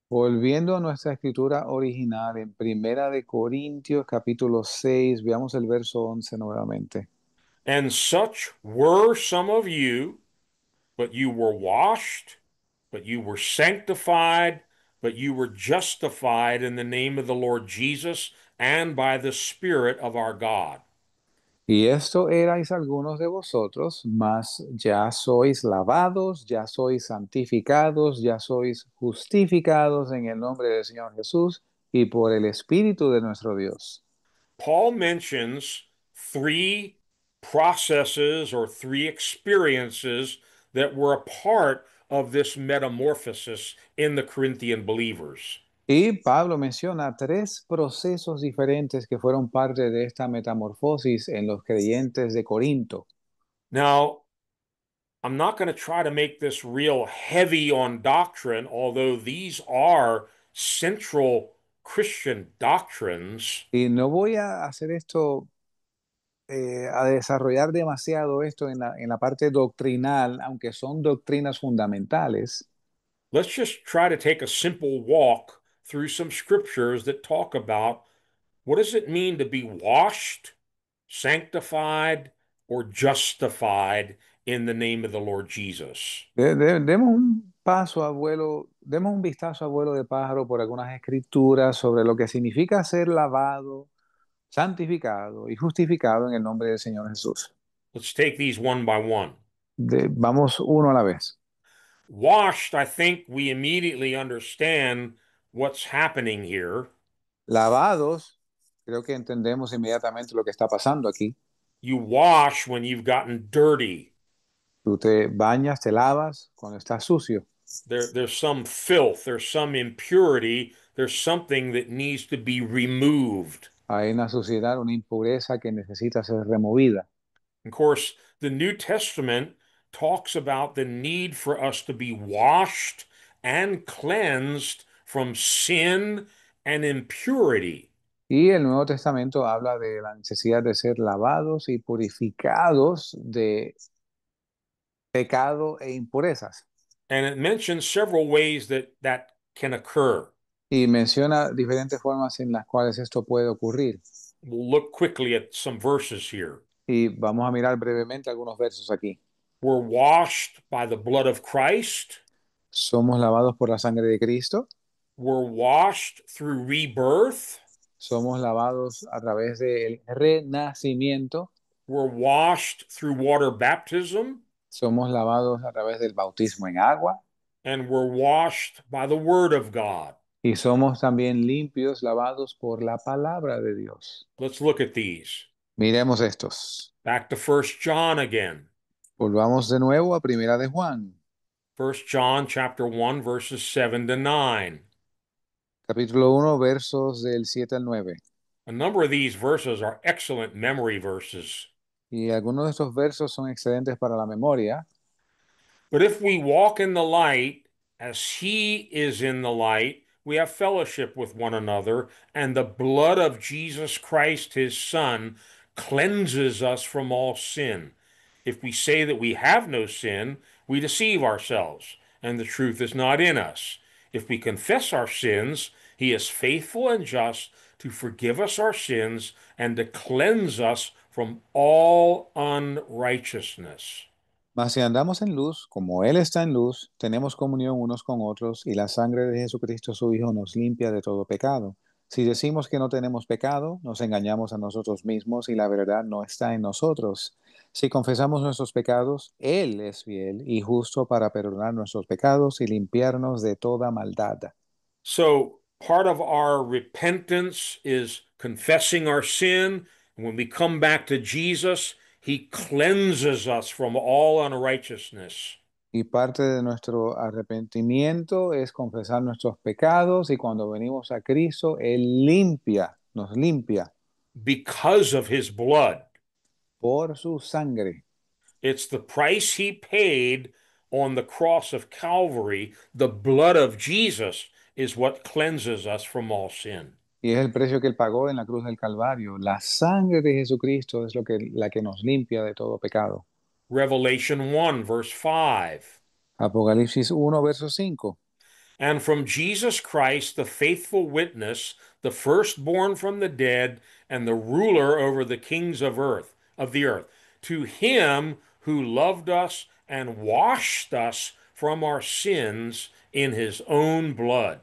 Volviendo a nuestra escritura original en Primera de Corintios capítulo 6, veamos el verso 11 nuevamente. And such were some of you, but you were washed, but you were sanctified, but you were justified in the name of the Lord Jesus and by the Spirit of our God. Y esto erais algunos de vosotros, mas ya sois lavados, ya sois santificados, ya sois justificados en el nombre del Señor Jesús y por el Espíritu de nuestro Dios. Paul mentions three processes or three experiences that were a part of this metamorphosis in the Corinthian believers. Y Pablo menciona tres procesos diferentes que fueron parte de esta metamorfosis en los creyentes de Corinto. Now, I'm not going to try to make this real heavy on doctrine, although these are central Christian doctrines. Y no voy a hacer esto, a desarrollar demasiado esto en la parte doctrinal, aunque son doctrinas fundamentales. Let's just try to take a simple walk through some scriptures that talk about what does it mean to be washed, sanctified, or justified in the name of the Lord Jesus. Demos un paso, abuelo, demos un vistazo, abuelo de pájaro, por algunas escrituras sobre lo que significa ser lavado, santificado y justificado en el nombre del Señor Jesús. Let's take these one by one. Vamos uno a la vez. Washed, I think we immediately understand what's happening here. Lavados, creo que entendemos inmediatamente lo que está pasando aquí. You wash when you've gotten dirty. Tú te bañas, te lavas cuando estás sucio. There's some filth, there's some impurity, there's something that needs to be removed. Hay una suciedad, una impureza que necesita ser removida. Of course, the New Testament talks about the need for us to be washed and cleansed from sin and impurity. Y el Nuevo Testamento habla de la necesidad de ser lavados y purificados de pecado e impurezas. And it mentions several ways that that can occur. Y menciona diferentes formas en las cuales esto puede ocurrir. We'll look quickly at some verses here. Y vamos a mirar brevemente algunos versos aquí. We're washed by the blood of Christ. Somos lavados por la sangre de Cristo. We're washed through rebirth. Somos lavados a través del renacimiento. We're washed through water baptism. Somos lavados a través del bautismo en agua. And we're washed by the word of God. Y somos también limpios, lavados por la palabra de Dios. Let's look at these. Miremos estos. Back to 1 John again. Volvamos de nuevo a Primera de Juan, 1 John chapter 1 verses 7 to 9. capítulo 1, versos del 7 al 9. A number of these verses are excellent memory verses. Y algunos de estos versos son excelentes para la memoria. But if we walk in the light as he is in the light, we have fellowship with one another, and the blood of Jesus Christ, his Son, cleanses us from all sin. If we say that we have no sin, we deceive ourselves, and the truth is not in us. If we confess our sins, he is faithful and just to forgive us our sins and to cleanse us from all unrighteousness. Mas si andamos en luz, como Él está en luz, tenemos comunión unos con otros, y la sangre de Jesucristo su Hijo nos limpia de todo pecado. Si decimos que no tenemos pecado, nos engañamos a nosotros mismos y la verdad no está en nosotros. Si confesamos nuestros pecados, Él es fiel y justo para perdonar nuestros pecados y limpiarnos de toda maldad. So part of our repentance is confessing our sin. And when we come back to Jesus, he cleanses us from all unrighteousness. Y parte de nuestro arrepentimiento es confesar nuestros pecados y cuando venimos a Cristo, Él limpia, nos limpia Because of his blood. por su sangre. It's the price he paid on the cross of Calvary, the blood of Jesus is what cleanses us from all sin. Y es el precio que Él pagó en la cruz del Calvario. La sangre de Jesucristo es la que nos limpia de todo pecado. Revelation 1, verse 5. Apocalipsis 1, verso 5. And from Jesus Christ, the faithful witness, the firstborn from the dead, and the ruler over the kings of the earth, to him who loved us and washed us from our sins in his own blood.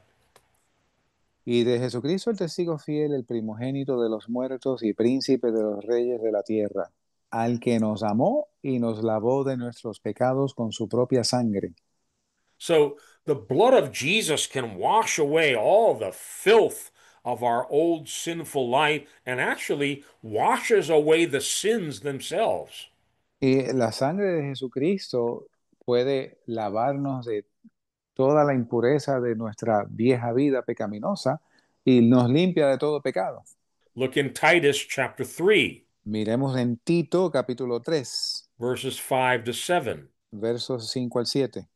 Y de Jesucristo el testigo fiel, el primogénito de los muertos y príncipe de los reyes de la tierra, al que nos amó y nos lavó de nuestros pecados con su propia sangre. So the blood of Jesus can wash away all the filth of our old sinful life and actually washes away the sins themselves. Y la sangre de Jesucristo puede lavarnos de toda la impureza de nuestra vieja vida pecaminosa y nos limpia de todo pecado. Look in Titus chapter 3, Miremos en Tito capítulo 3, verses 5 to 7. versos 5 al 7.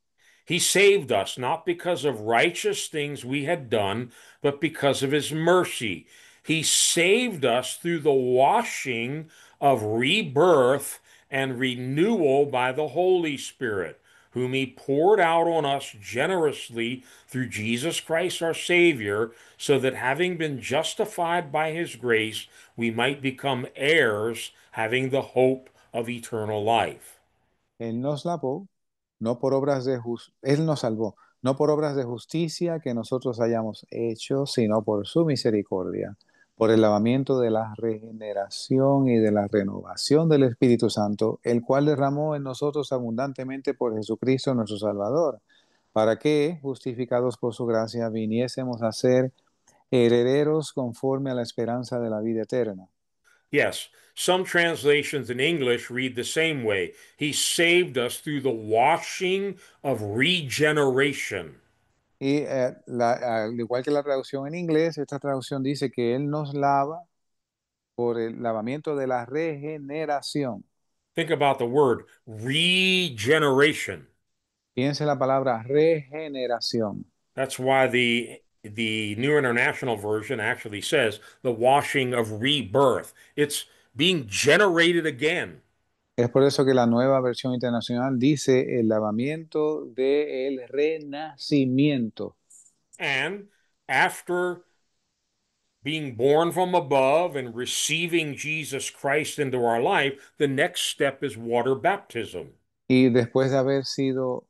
He saved us not because of righteous things we had done, but because of his mercy. He saved us through the washing of rebirth and renewal by the Holy Spirit, whom he poured out on us generously through Jesus Christ our Savior, so that having been justified by his grace, we might become heirs, having the hope of eternal life. Él nos lavó, no por obras Él nos salvó, no por obras de justicia que nosotros hayamos hecho, sino por su misericordia, por el lavamiento de la regeneración y de la renovación del Espíritu Santo, el cual derramó en nosotros abundantemente por Jesucristo nuestro Salvador, para que, justificados por su gracia, viniésemos a ser herederos conforme a la esperanza de la vida eterna. Yes, some translations in English read the same way. He saved us through the washing of regeneration. Y al igual que la traducción en inglés, esta traducción dice que Él nos lava por el lavamiento de la regeneración. Think about the word regeneration. Piense la palabra regeneración. That's why the New International Version actually says the washing of rebirth. It's being generated again. Es por eso que la nueva versión internacional dice el lavamiento del renacimiento. And after being born from above and receiving Jesus Christ into our life, the next step is water baptism. Y después de haber sido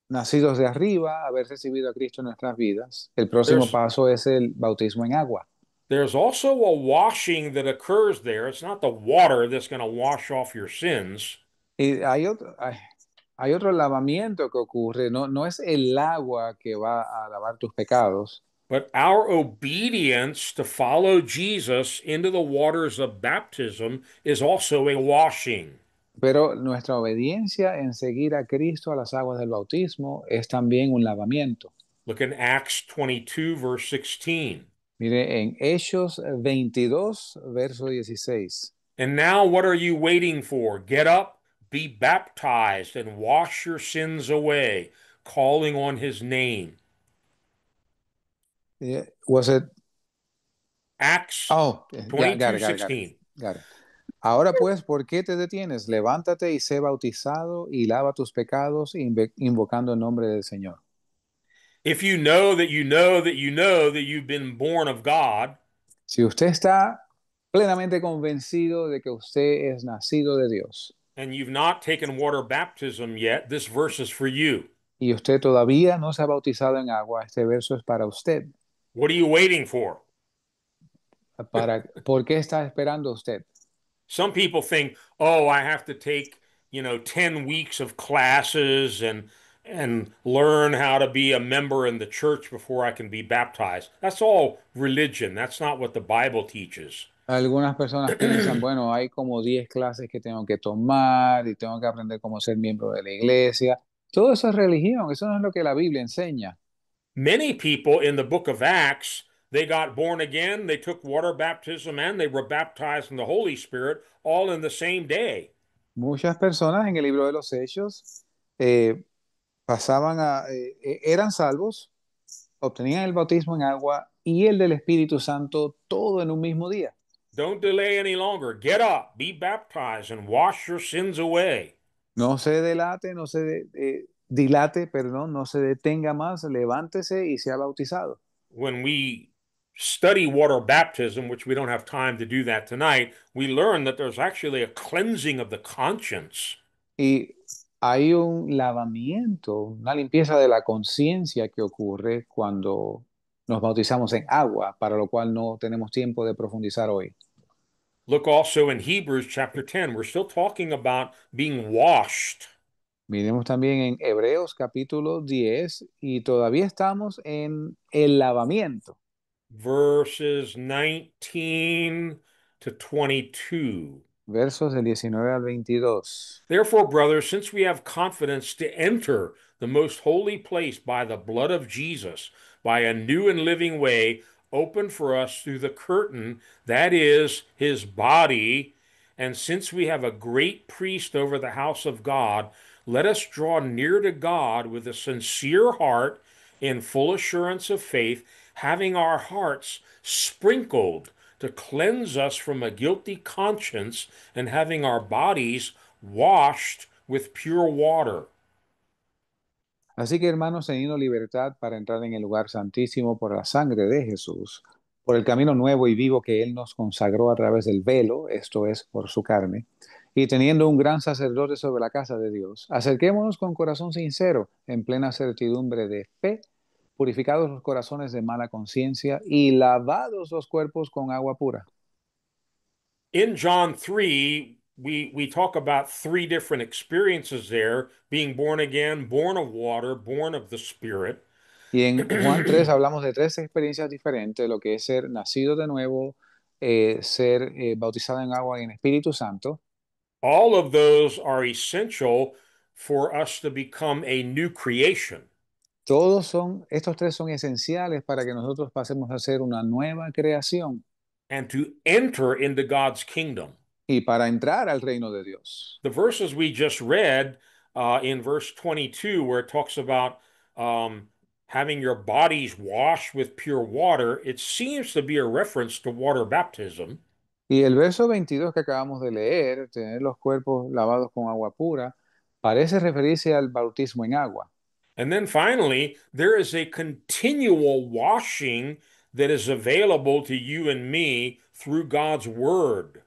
nacidos de arriba, haber recibido a Cristo en nuestras vidas, el próximo There's paso es el bautismo en agua. There's also a washing that occurs there. It's not the water that's going to wash off your sins, Y hay otro lavamiento que ocurre, no es el agua que va a lavar tus pecados, but our obedience to follow Jesus into the waters of baptism is also a washing. pero nuestra obediencia en seguir a Cristo a las aguas del bautismo es también un lavamiento. Look in Acts 22, verse 16. Mire, en Hechos 22, verso 16. And now what are you waiting for? Get up, be baptized, and wash your sins away, calling on his name. Was it? Acts Oh, got 22, it, got it, got it, 16. got it. Ahora pues, ¿por qué te detienes? Levántate y sé bautizado y lava tus pecados invocando el nombre del Señor. If you know that you know that you know that you've been born of God, Si usted está plenamente convencido de que usted es nacido de Dios and you've not taken water baptism yet, this verse is for you. y usted todavía no se ha bautizado en agua, este verso es para usted. What are you waiting for? ¿Por qué está esperando usted? Some people think, oh, I have to take, 10 weeks of classes and learn how to be a member in the church before I can be baptized. That's all religion. That's not what the Bible teaches. Algunas personas piensan, bueno, hay como 10 clases que tengo que tomar y tengo que aprender cómo ser miembro de la iglesia. Todo eso es religión, eso no es lo que la Biblia enseña. Many people in the book of Acts, they got born again, they took water baptism, and they were baptized in the Holy Spirit all in the same day. Muchas personas en el libro de los Hechos eran salvos, obtenían el bautismo en agua y el del Espíritu Santo todo en un mismo día. Don't delay any longer. Get up, be baptized, and wash your sins away. No se delate, dilate, perdón, no se detenga más, levántese y sea bautizado. When we study water baptism, which we don't have time to do that tonight, we learn that there's actually a cleansing of the conscience. Y hay un lavamiento, una limpieza de la conciencia que ocurre cuando nos bautizamos en agua, para lo cual no tenemos tiempo de profundizar hoy. Look also in Hebrews chapter 10. We're still talking about being washed. Miremos también en Hebreos capítulo 10 y todavía estamos en el lavamiento. Verses 19 to 22. Versos del 19 al 22. Therefore, brothers, since we have confidence to enter the most holy place by the blood of Jesus, by a new and living way opened for us through the curtain, that is his body, and since we have a great priest over the house of God, let us draw near to God with a sincere heart in full assurance of faith, having our hearts sprinkled to cleanse us from a guilty conscience, and having our bodies washed with pure water. Así que hermanos, teniendo libertad para entrar en el lugar santísimo por la sangre de Jesús, por el camino nuevo y vivo que Él nos consagró a través del velo, esto es, por su carne, y teniendo un gran sacerdote sobre la casa de Dios, acerquémonos con corazón sincero, en plena certidumbre de fe, purificados los corazones de mala conciencia y lavados los cuerpos con agua pura. In John 3, we talk about three different experiences there: being born again, born of water, born of the Spirit. Y en Juan 3 hablamos de tres experiencias diferentes, lo que es ser nacido de nuevo, ser bautizado en agua y en Espíritu Santo. All of those are essential for us to become a new creation Estos tres son esenciales para que nosotros pasemos a ser una nueva creación and to enter into God's kingdom. y para entrar al reino de Dios. The verses we just read in verse 22, where it talks about having your bodies washed with pure water, it seems to be a reference to water baptism. Y el verso 22 que acabamos de leer, tener los cuerpos lavados con agua pura, parece referirse al bautismo en agua. And then finally, there is a continual washing that is available to you and me through God's word.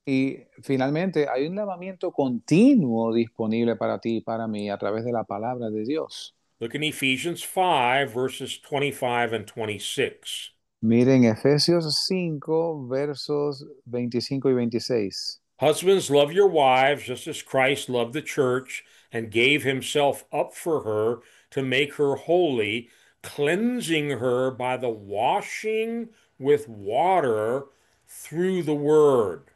Y finalmente hay un lavamiento continuo disponible para ti y para mí a través de la palabra de Dios. Look in Ephesians 5, verses 25 and 26. Miren Efesios 5, versos 25 y 26. Husbands, love your wives just as Christ loved the church and gave himself up for her to make her holy, cleansing her by the washing with water through the word.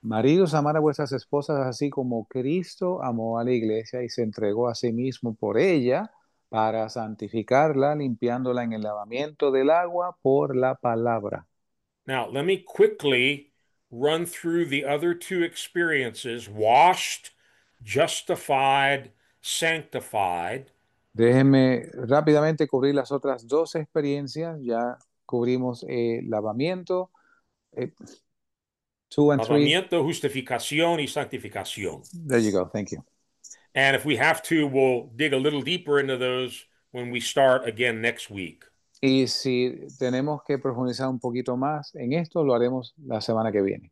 Maridos, amad a vuestras esposas así como Cristo amó a la iglesia y se entregó a sí mismo por ella para santificarla, limpiándola en el lavamiento del agua por la palabra. Now, let me quickly run through the other two experiences: washed, justified, sanctified. Déjenme rápidamente cubrir las otras dos experiencias. Ya cubrimos lavamiento, eh, 2 and 3. Lavamiento, justificación, y santificación. There you go. Thank you. And if we have to, we'll dig a little deeper into those when we start again next week. Y si tenemos que profundizar un poquito más en esto, lo haremos la semana que viene.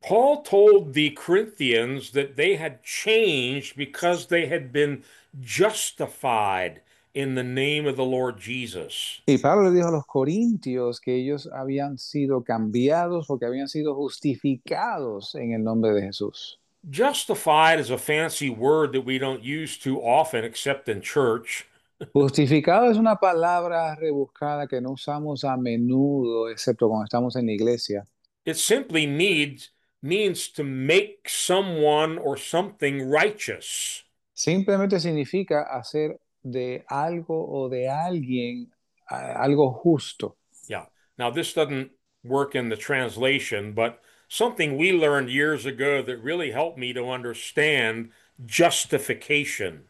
Paul told the Corinthians that they had changed because they had been justified in the name of the Lord Jesus. Y Pablo le dijo a los corintios que ellos habían sido cambiados porque habían sido justificados en el nombre de Jesús. Justified is a fancy word that we don't use too often except in church. Justificado es una palabra rebuscada que no usamos a menudo, excepto cuando estamos en la iglesia. It simply means to make someone or something righteous. Simplemente significa hacer de algo o de alguien algo justo. Yeah. Now, this doesn't work in the translation, but something we learned years ago that really helped me to understand justification.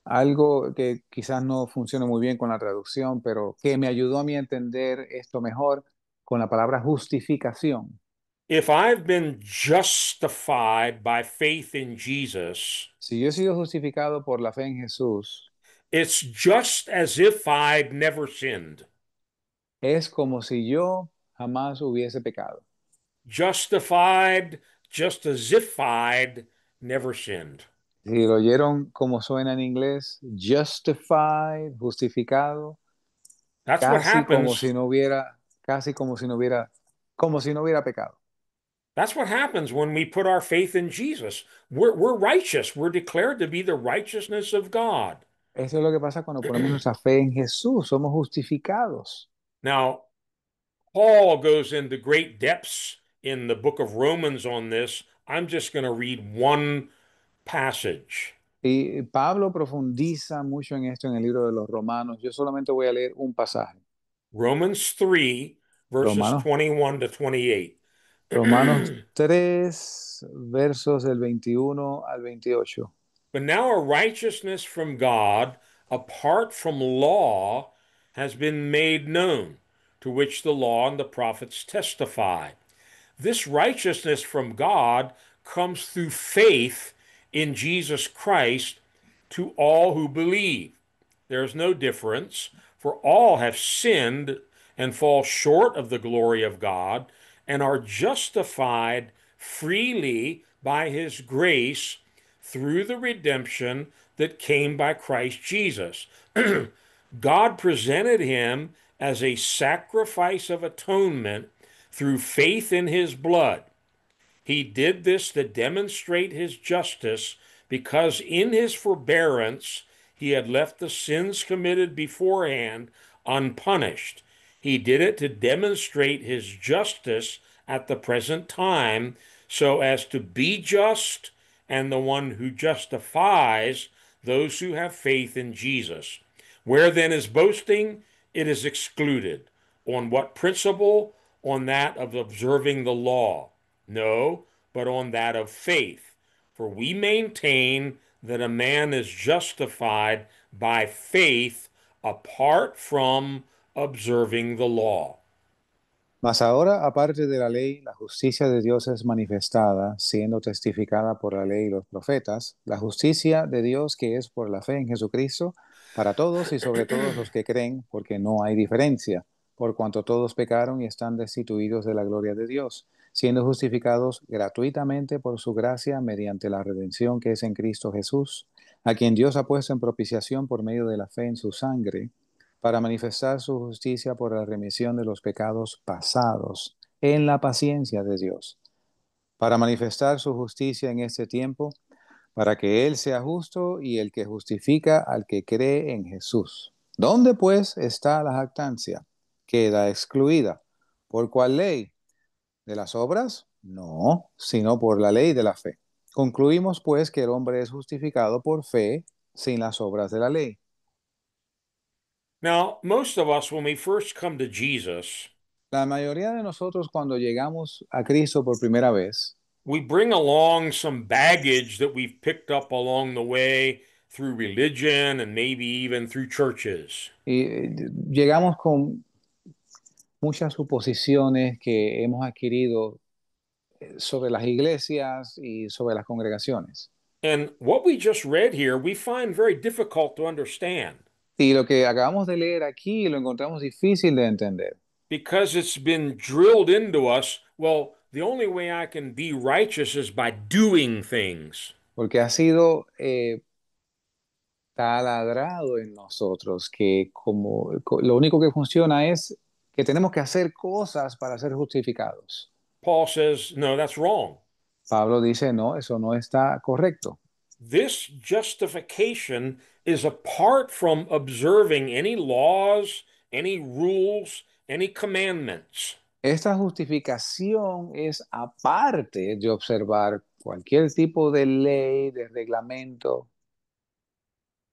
Algo que quizás no funcione muy bien con la traducción, pero que me ayudó a mí a entender esto mejor con la palabra justificación. If I've been justified by faith in Jesus, Si yo he sido justificado por la fe en Jesús, it's just as if I'd never sinned. es como si yo jamás hubiese pecado. Justified, just as if I'd never sinned. Si lo oyeron como suena en inglés, justified, justificado, That's what casi como happens. si no hubiera, casi como si no hubiera pecado. That's what happens when we put our faith in Jesus. We're righteous. We're declared to be the righteousness of God. Eso es lo que pasa cuando ponemos nuestra fe en Jesús, somos justificados. Now, Paul goes into great depths in the book of Romans on this. I'm just going to read one passage. Y Pablo profundiza mucho en esto en el libro de los Romanos. Yo solamente voy a leer un pasaje. Romans 3, verses Romanos, 21 to 28. Romanos 3, versos del 21 al 28. But now a righteousness from God, apart from law, has been made known, to which the law and the prophets testify. This righteousness from God comes through faith in Jesus Christ to all who believe. There is no difference, for all have sinned and fall short of the glory of God and are justified freely by his grace through the redemption that came by Christ Jesus. God presented him as a sacrifice of atonement through faith in his blood. He did this to demonstrate his justice because in his forbearance he had left the sins committed beforehand unpunished. He did it to demonstrate his justice at the present time so as to be just and the one who justifies those who have faith in Jesus. Where then is boasting? It is excluded. On what principle? On that of observing the law. No, but on that of faith. For we maintain that a man is justified by faith apart from observing the law. Mas ahora, aparte de la ley, la justicia de Dios es manifestada, siendo testificada por la ley y los profetas, la justicia de Dios que es por la fe en Jesucristo, para todos y sobre todos los que creen, porque no hay diferencia, por cuanto todos pecaron y están destituidos de la gloria de Dios, siendo justificados gratuitamente por su gracia mediante la redención que es en Cristo Jesús, a quien Dios ha puesto en propiciación por medio de la fe en su sangre para manifestar su justicia por la remisión de los pecados pasados en la paciencia de Dios, para manifestar su justicia en este tiempo, para que Él sea justo y el que justifica al que cree en Jesús. ¿Dónde pues está la jactancia? Queda excluida. ¿Por cuál ley? ¿De las obras? No, sino por la ley de la fe. Concluimos pues que el hombre es justificado por fe sin las obras de la ley. Now, most of us, when we first come to Jesus, La mayoría de nosotros cuando llegamos a Cristo por primera vez, we bring along some baggage that we've picked up along the way through religion and maybe even through churches. llegamos con muchas suposiciones que hemos adquirido sobre las iglesias y sobre las congregaciones. And what we just read here, we find very difficult to understand Y lo que acabamos de leer aquí lo encontramos difícil de entender, because it's been drilled into us. Well, the only way I can be righteous is by doing things. porque ha sido taladrado en nosotros que lo único que funciona es que tenemos que hacer cosas para ser justificados. Paul says, no, that's wrong. Pablo dice, no, eso no está correcto. This justification is apart from observing any laws, any rules, any commandments. Esta justificación es aparte de observar cualquier tipo de ley, de reglamento.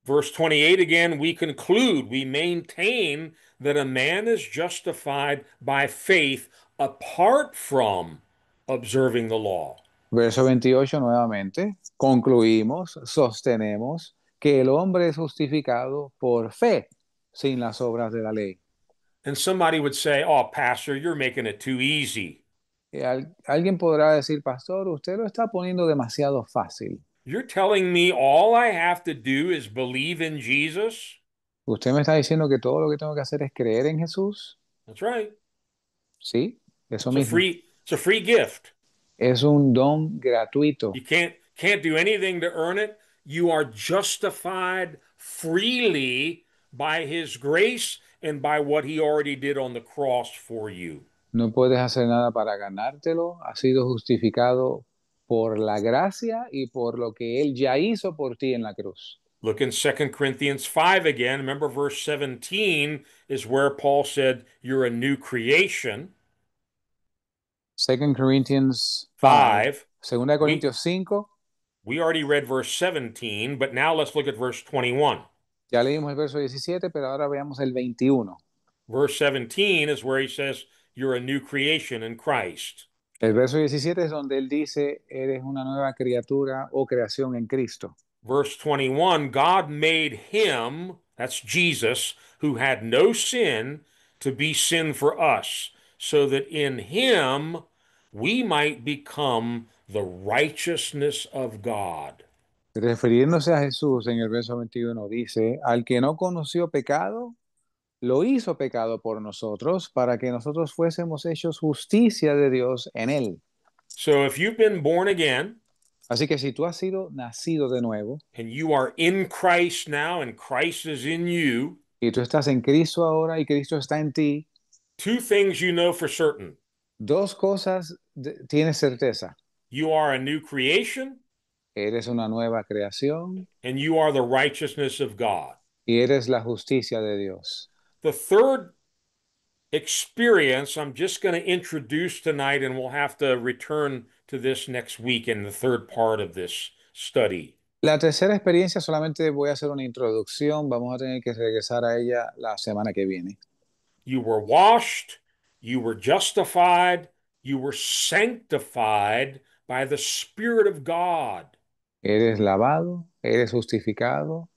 Verse 28 again, we conclude, we maintain that a man is justified by faith apart from observing the law. Verso 28 nuevamente, concluimos, sostenemos que el hombre es justificado por fe, sin las obras de la ley. And somebody would say, "Oh, Pastor, you're making it too easy. Alguien podrá decir, pastor, usted lo está poniendo demasiado fácil. You're telling me all I have to do is believe in Jesus?" Usted me está diciendo que todo lo que tengo que hacer es creer en Jesús. That's right. Sí, eso It's a mismo. free gift. Es un don gratuito. You can't do anything to earn it. You are justified freely by his grace and by what he already did on the cross for you. No puedes hacer nada para ganártelo. Has sido justificado por la gracia y por lo que Él ya hizo por ti en la cruz. Look in 2 Corinthians 5 again. Remember, verse 17 is where Paul said, "You're a new creation." Second Corinthians 5. 5. Segunda de We, Corintios 5. we already read verse 17, but now let's look at verse 21. Ya leímos el verso 17, pero ahora veamos el 21. Verse 17 is where he says, "You're a new creation in Christ." El verso 17 es donde Él dice, eres una nueva criatura o creación en Cristo. Verse 21, God made him, that's Jesus, who had no sin, to be sin for us, so that in him we might become the righteousness of God. Refiriéndose a Jesús en el verso 21 dice, al que no conoció pecado, lo hizo pecado por nosotros para que nosotros fuésemos hechos justicia de Dios en él. So if you've been born again Así que si tú has sido nacido de nuevo and you are in Christ now and Christ is in you, y tú estás en Cristo ahora y Cristo está en ti, two things you know for certain. dos cosas tienes certeza. You are a new creation Eres una nueva creación and you are the righteousness of God. y eres la justicia de Dios. The third experience I'm just going to introduce tonight, and we'll have to return to this next week in the third part of this study. La tercera experiencia solamente voy a hacer una introducción, vamos a tener que regresar a ella la semana que viene. You were washed, you were justified, you were sanctified by the Spirit of God. Eres lavado, eres justificado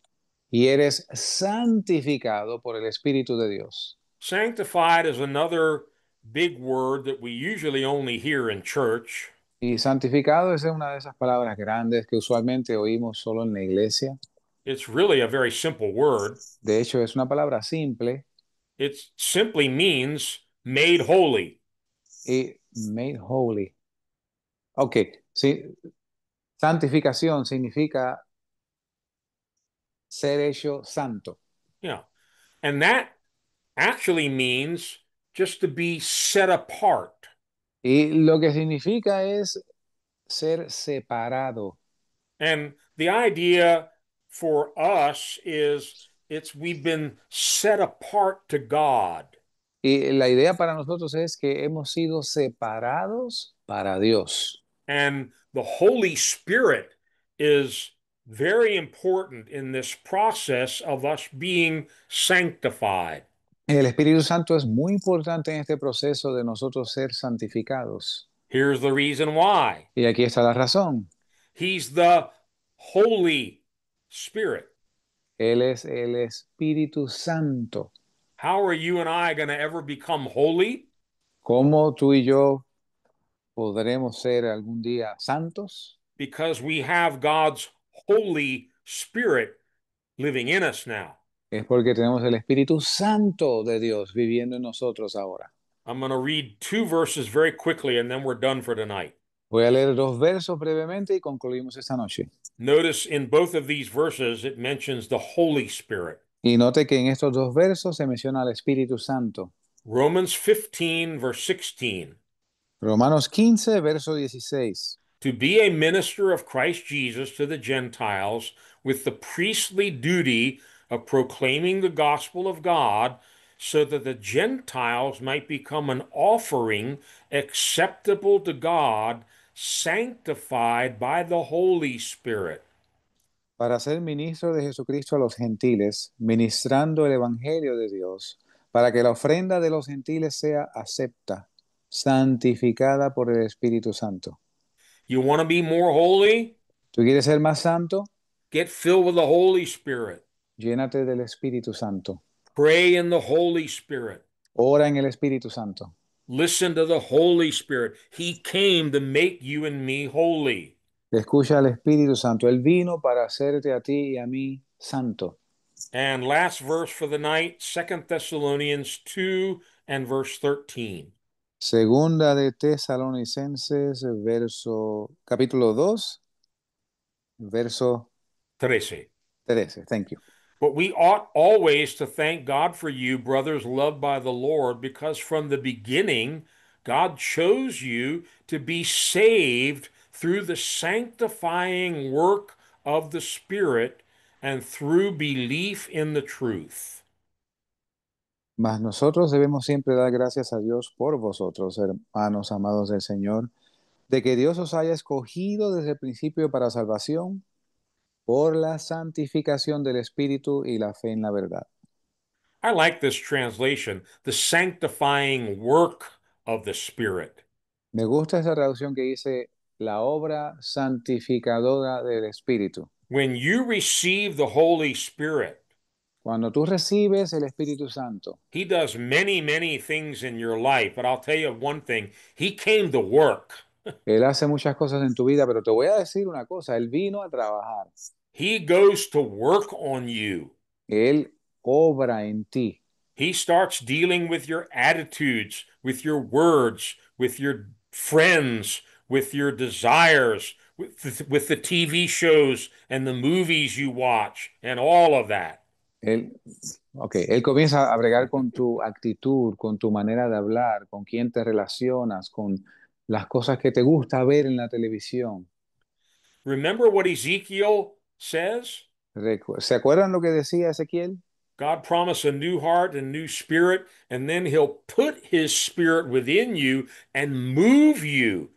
y eres santificado por el Espíritu de Dios. Sanctified is another big word that we usually only hear in church. Y santificado es una de esas palabras grandes que usualmente oímos solo en la iglesia. It's really a very simple word. De hecho, es una palabra simple It simply means made holy. y made holy. Ok, sí, santificación significa ser hecho santo. Yeah. And that actually means just to be set apart. Y lo que significa es ser separado. And the idea for us is it's we've been set apart to God. Y la idea para nosotros es que hemos sido separados para Dios. And the Holy Spirit is very important in this process of us being sanctified. El Espíritu Santo es muy importante en este proceso de nosotros ser santificados. Here's the reason why. Y aquí está la razón. He's the Holy Spirit. Él es el Espíritu Santo. How are you and I going to ever become holy? ¿Cómo tú y yo podremos ser algún día santos? Because we have God's Holy Spirit living in us now. Es porque tenemos el Espíritu Santo de Dios viviendo en nosotros ahora. I'm going to read two verses very quickly and then we're done for tonight. Voy a leer dos versos brevemente y concluimos esta noche. Notice in both of these verses it mentions the Holy Spirit. Y note que en estos dos versos se menciona al Espíritu Santo. Romans 15, verse 16. Romanos 15, verso 16. To be a minister of Christ Jesus to the Gentiles with the priestly duty of proclaiming the gospel of God, so that the Gentiles might become an offering acceptable to God, sanctified by the Holy Spirit. Para ser ministro de Jesucristo a los gentiles, ministrando el Evangelio de Dios, para que la ofrenda de los gentiles sea acepta, santificada por el Espíritu Santo. You want to be more holy? ¿Tú quieres ser más santo? Get filled with the Holy Spirit. Llénate del Espíritu Santo. Pray in the Holy Spirit. Ora en el Espíritu Santo. Listen to the Holy Spirit. He came to make you and me holy. Escucha al Espíritu Santo. Él vino para hacerte a ti y a mí santo. And last verse for the night, 2 Thessalonians 2 and verse 13. Segunda de Tesalonicenses, capítulo 2, verso 13. 13. Thank you. But we ought always to thank God for you, brothers loved by the Lord, because from the beginning God chose you to be saved through the sanctifying work of the Spirit and through belief in the truth. Mas nosotros debemos siempre dar gracias a Dios por vosotros, hermanos amados del Señor, de que Dios os haya escogido desde el principio para salvación por la santificación del Espíritu y la fe en la verdad. I like this translation, the sanctifying work of the Spirit. Me gusta esa traducción que dice la obra santificadora del Espíritu. When you receive the Holy Spirit, Cuando tú recibes el Espíritu Santo, He does many, many things in your life, but I'll tell you one thing, He came to work. Él hace muchas cosas en tu vida, pero te voy a decir una cosa, Él vino a trabajar. He goes to work on you. Él obra en ti. He starts dealing with your attitudes, with your words, with your friends, with your desires, with the TV shows and the movies you watch, and all of that. Él, él comienza a bregar con tu actitud, con tu manera de hablar, con quién te relacionas, con las cosas que te gusta ver en la televisión. Remember what Ezekiel says? ¿Se acuerdan lo que decía Ezequiel? God promised a new heart and new spirit, and then He'll put His spirit within you and move you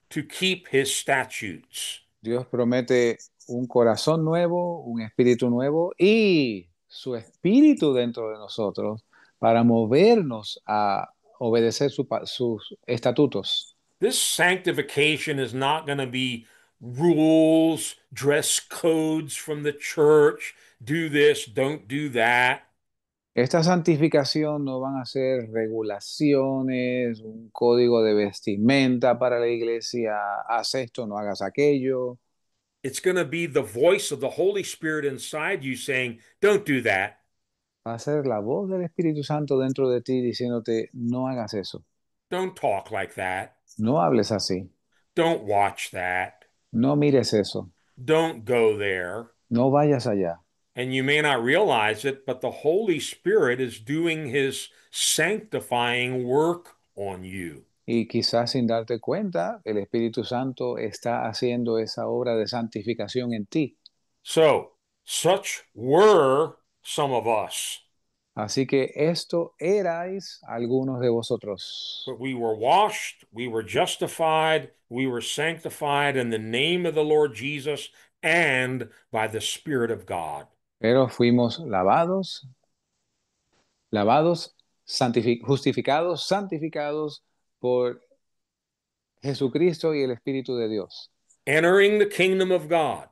to keep His statutes. Dios promete un corazón nuevo, un espíritu nuevo y su espíritu dentro de nosotros para movernos a obedecer sus estatutos. This sanctification is not going to be rules, dress codes from the church, do this, don't do that. Esta santificación no van a ser regulaciones, un código de vestimenta para la iglesia, haz esto, no hagas aquello. It's going to be the voice of the Holy Spirit inside you saying, don't do that. Va a ser la voz del Espíritu Santo dentro de ti diciéndote, no hagas eso, Don't talk like that. no hables así, Don't watch that. no mires eso, Don't go there. no vayas allá. And you may not realize it, but the Holy Spirit is doing His sanctifying work on you. Y quizás sin darte cuenta, el Espíritu Santo está haciendo esa obra de santificación en ti. So, such were some of us. Así que esto erais algunos de vosotros. But we were washed, we were justified, we were sanctified in the name of the Lord Jesus and by the Spirit of God. Pero fuimos justificados, santificados por Jesucristo y el Espíritu de Dios. Entering the kingdom of God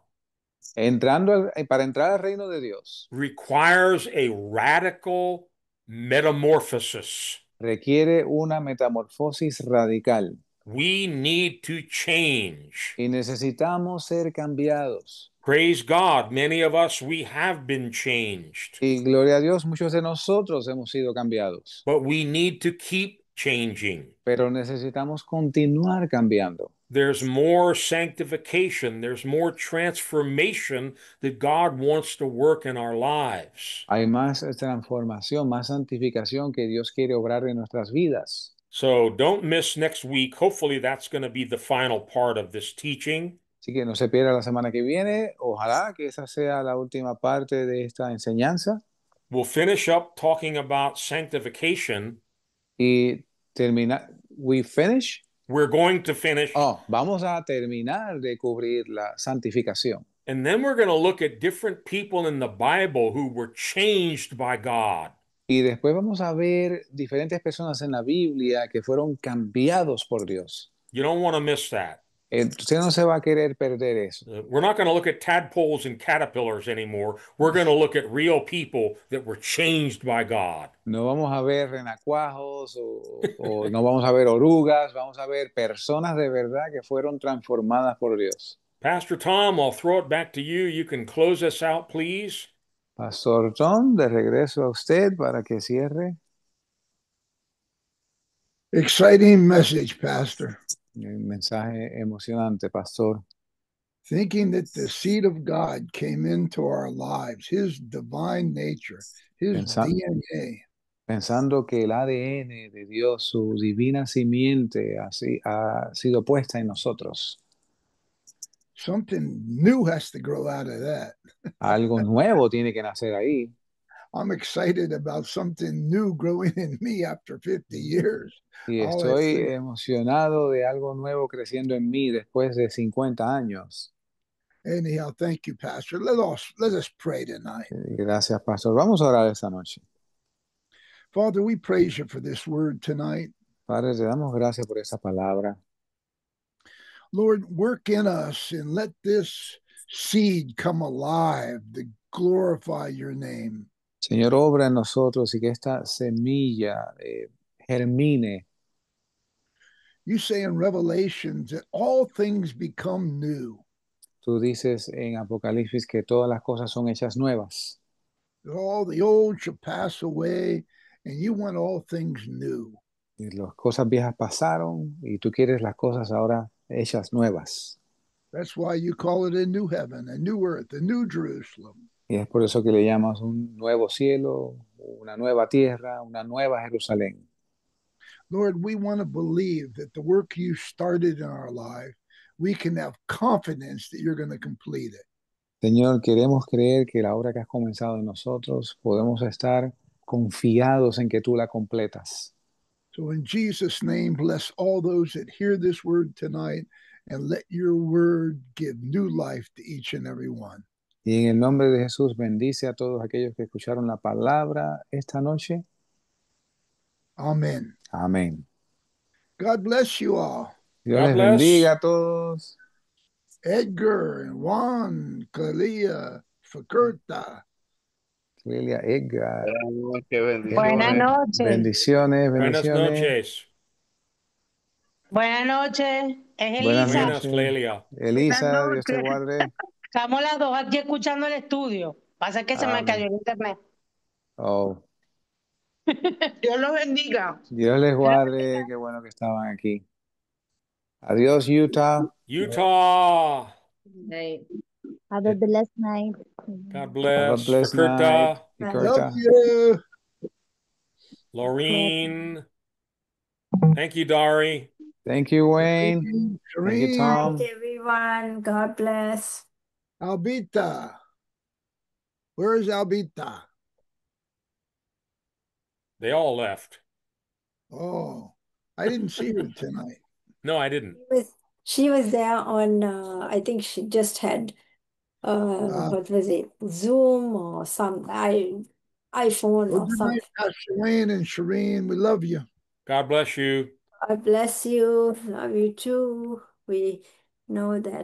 Para entrar al reino de Dios requires a radical metamorphosis. requiere una metamorfosis radical We need to change. y necesitamos ser cambiados. Praise God, many of us, we have been changed, Y gloria a Dios, muchos de nosotros hemos sido cambiados, but we need to keep changing. pero necesitamos continuar cambiando. There's more sanctification, there's more transformation that God wants to work in our lives. Hay más transformación, más santificación que Dios quiere obrar en nuestras vidas. So don't miss next week. Hopefully, that's going to be the final part of this teaching. Así que no se pierda la semana que viene. Ojalá que esa sea la última parte de esta enseñanza. We'll finish up talking about sanctification. Y termina. We finish. We're going to finish, Vamos a terminar de cubrir la santificación. and then we're going to look at different people in the Bible who were changed by God. Y después vamos a ver diferentes personas en la Biblia que fueron cambiados por Dios. You don't want to miss that. Usted no se va a querer perder eso. We're not going to look at tadpoles and caterpillars anymore. We're going to look at real people that were changed by God. No vamos a ver renacuajos o no vamos a ver orugas, vamos a ver personas de verdad que fueron transformadas por Dios. Pastor Tom, I'll throw it back to you. You can close us out, please. Pastor John, de regreso a usted para que cierre. Exciting message, Pastor. Un mensaje emocionante, Pastor. Thinking that the seed of God came into our lives, his divine nature, his DNA. Pensando que el ADN de Dios, su divina simiente, ha sido puesta en nosotros. Something new has to grow out of that. Algo nuevo tiene que nacer ahí. I'm excited about something new growing in me after 50 years. Y estoy emocionado de algo nuevo creciendo en mí después de 50 años. Anyhow, thank you, Pastor. Let us pray tonight. Gracias, Pastor. Vamos a orar esta noche. Father, we praise you for this word tonight. Padre, te damos gracias por esa palabra. Lord, work in us and let this seed come alive to glorify your name. Señor, obra en nosotros y que esta semilla germine. You say in Revelations that all things become new. Tú dices en Apocalipsis que todas las cosas son hechas nuevas. All the old shall pass away, and you want all things new. Y las cosas viejas pasaron y tú quieres las cosas ahora hechas nuevas. That's why you call it a new heaven, a new earth, a new Jerusalem. Y es por eso que le llamas un nuevo cielo, una nueva tierra, una nueva Jerusalén. Lord, we want to believe that the work you started in our life, we can have confidence that you're going to complete it. Señor, queremos creer que la obra que has comenzado en nosotros, podemos estar confiados en que tú la completas. So in Jesus' name, bless all those that hear this word tonight and let your word give new life to each and every one. Y en el nombre de Jesús, bendice a todos aquellos que escucharon la palabra esta noche. Amen. Amén. God bless you all. Dios God les bless. bendiga a todos. Edgar and Juan, Kalia, Fakurta. Lilia, Edgar. Qué bendición. Buenas noches. Bendiciones, Buenas bendiciones. noches. Buenas noches. Es Buenas Elisa. Buenas, Clelia. Elisa, Buenas Dios te noches. guarde. Estamos las dos aquí escuchando el estudio. Pasa que se me Amén. cayó el internet. Oh, Dios los bendiga. Dios les guarde. Qué bueno que estaban aquí. Adiós, Utah. Utah. Have a blessed night. God Have a bless. blessed night. Fakurta. Love you. Laureen. Thank you, Dari. Thank you, Wayne. Thank you, Shereen, Tom. Everyone, God bless. Albita. Where is Albita? They all left. Oh, I didn't see her tonight. No, I didn't. She was there on, I think she just had, what was it, Zoom or some iPhone Well, or good something. night, Pastor Wayne and Shereen. We love you. God bless you. God bless you. Love you too. We know that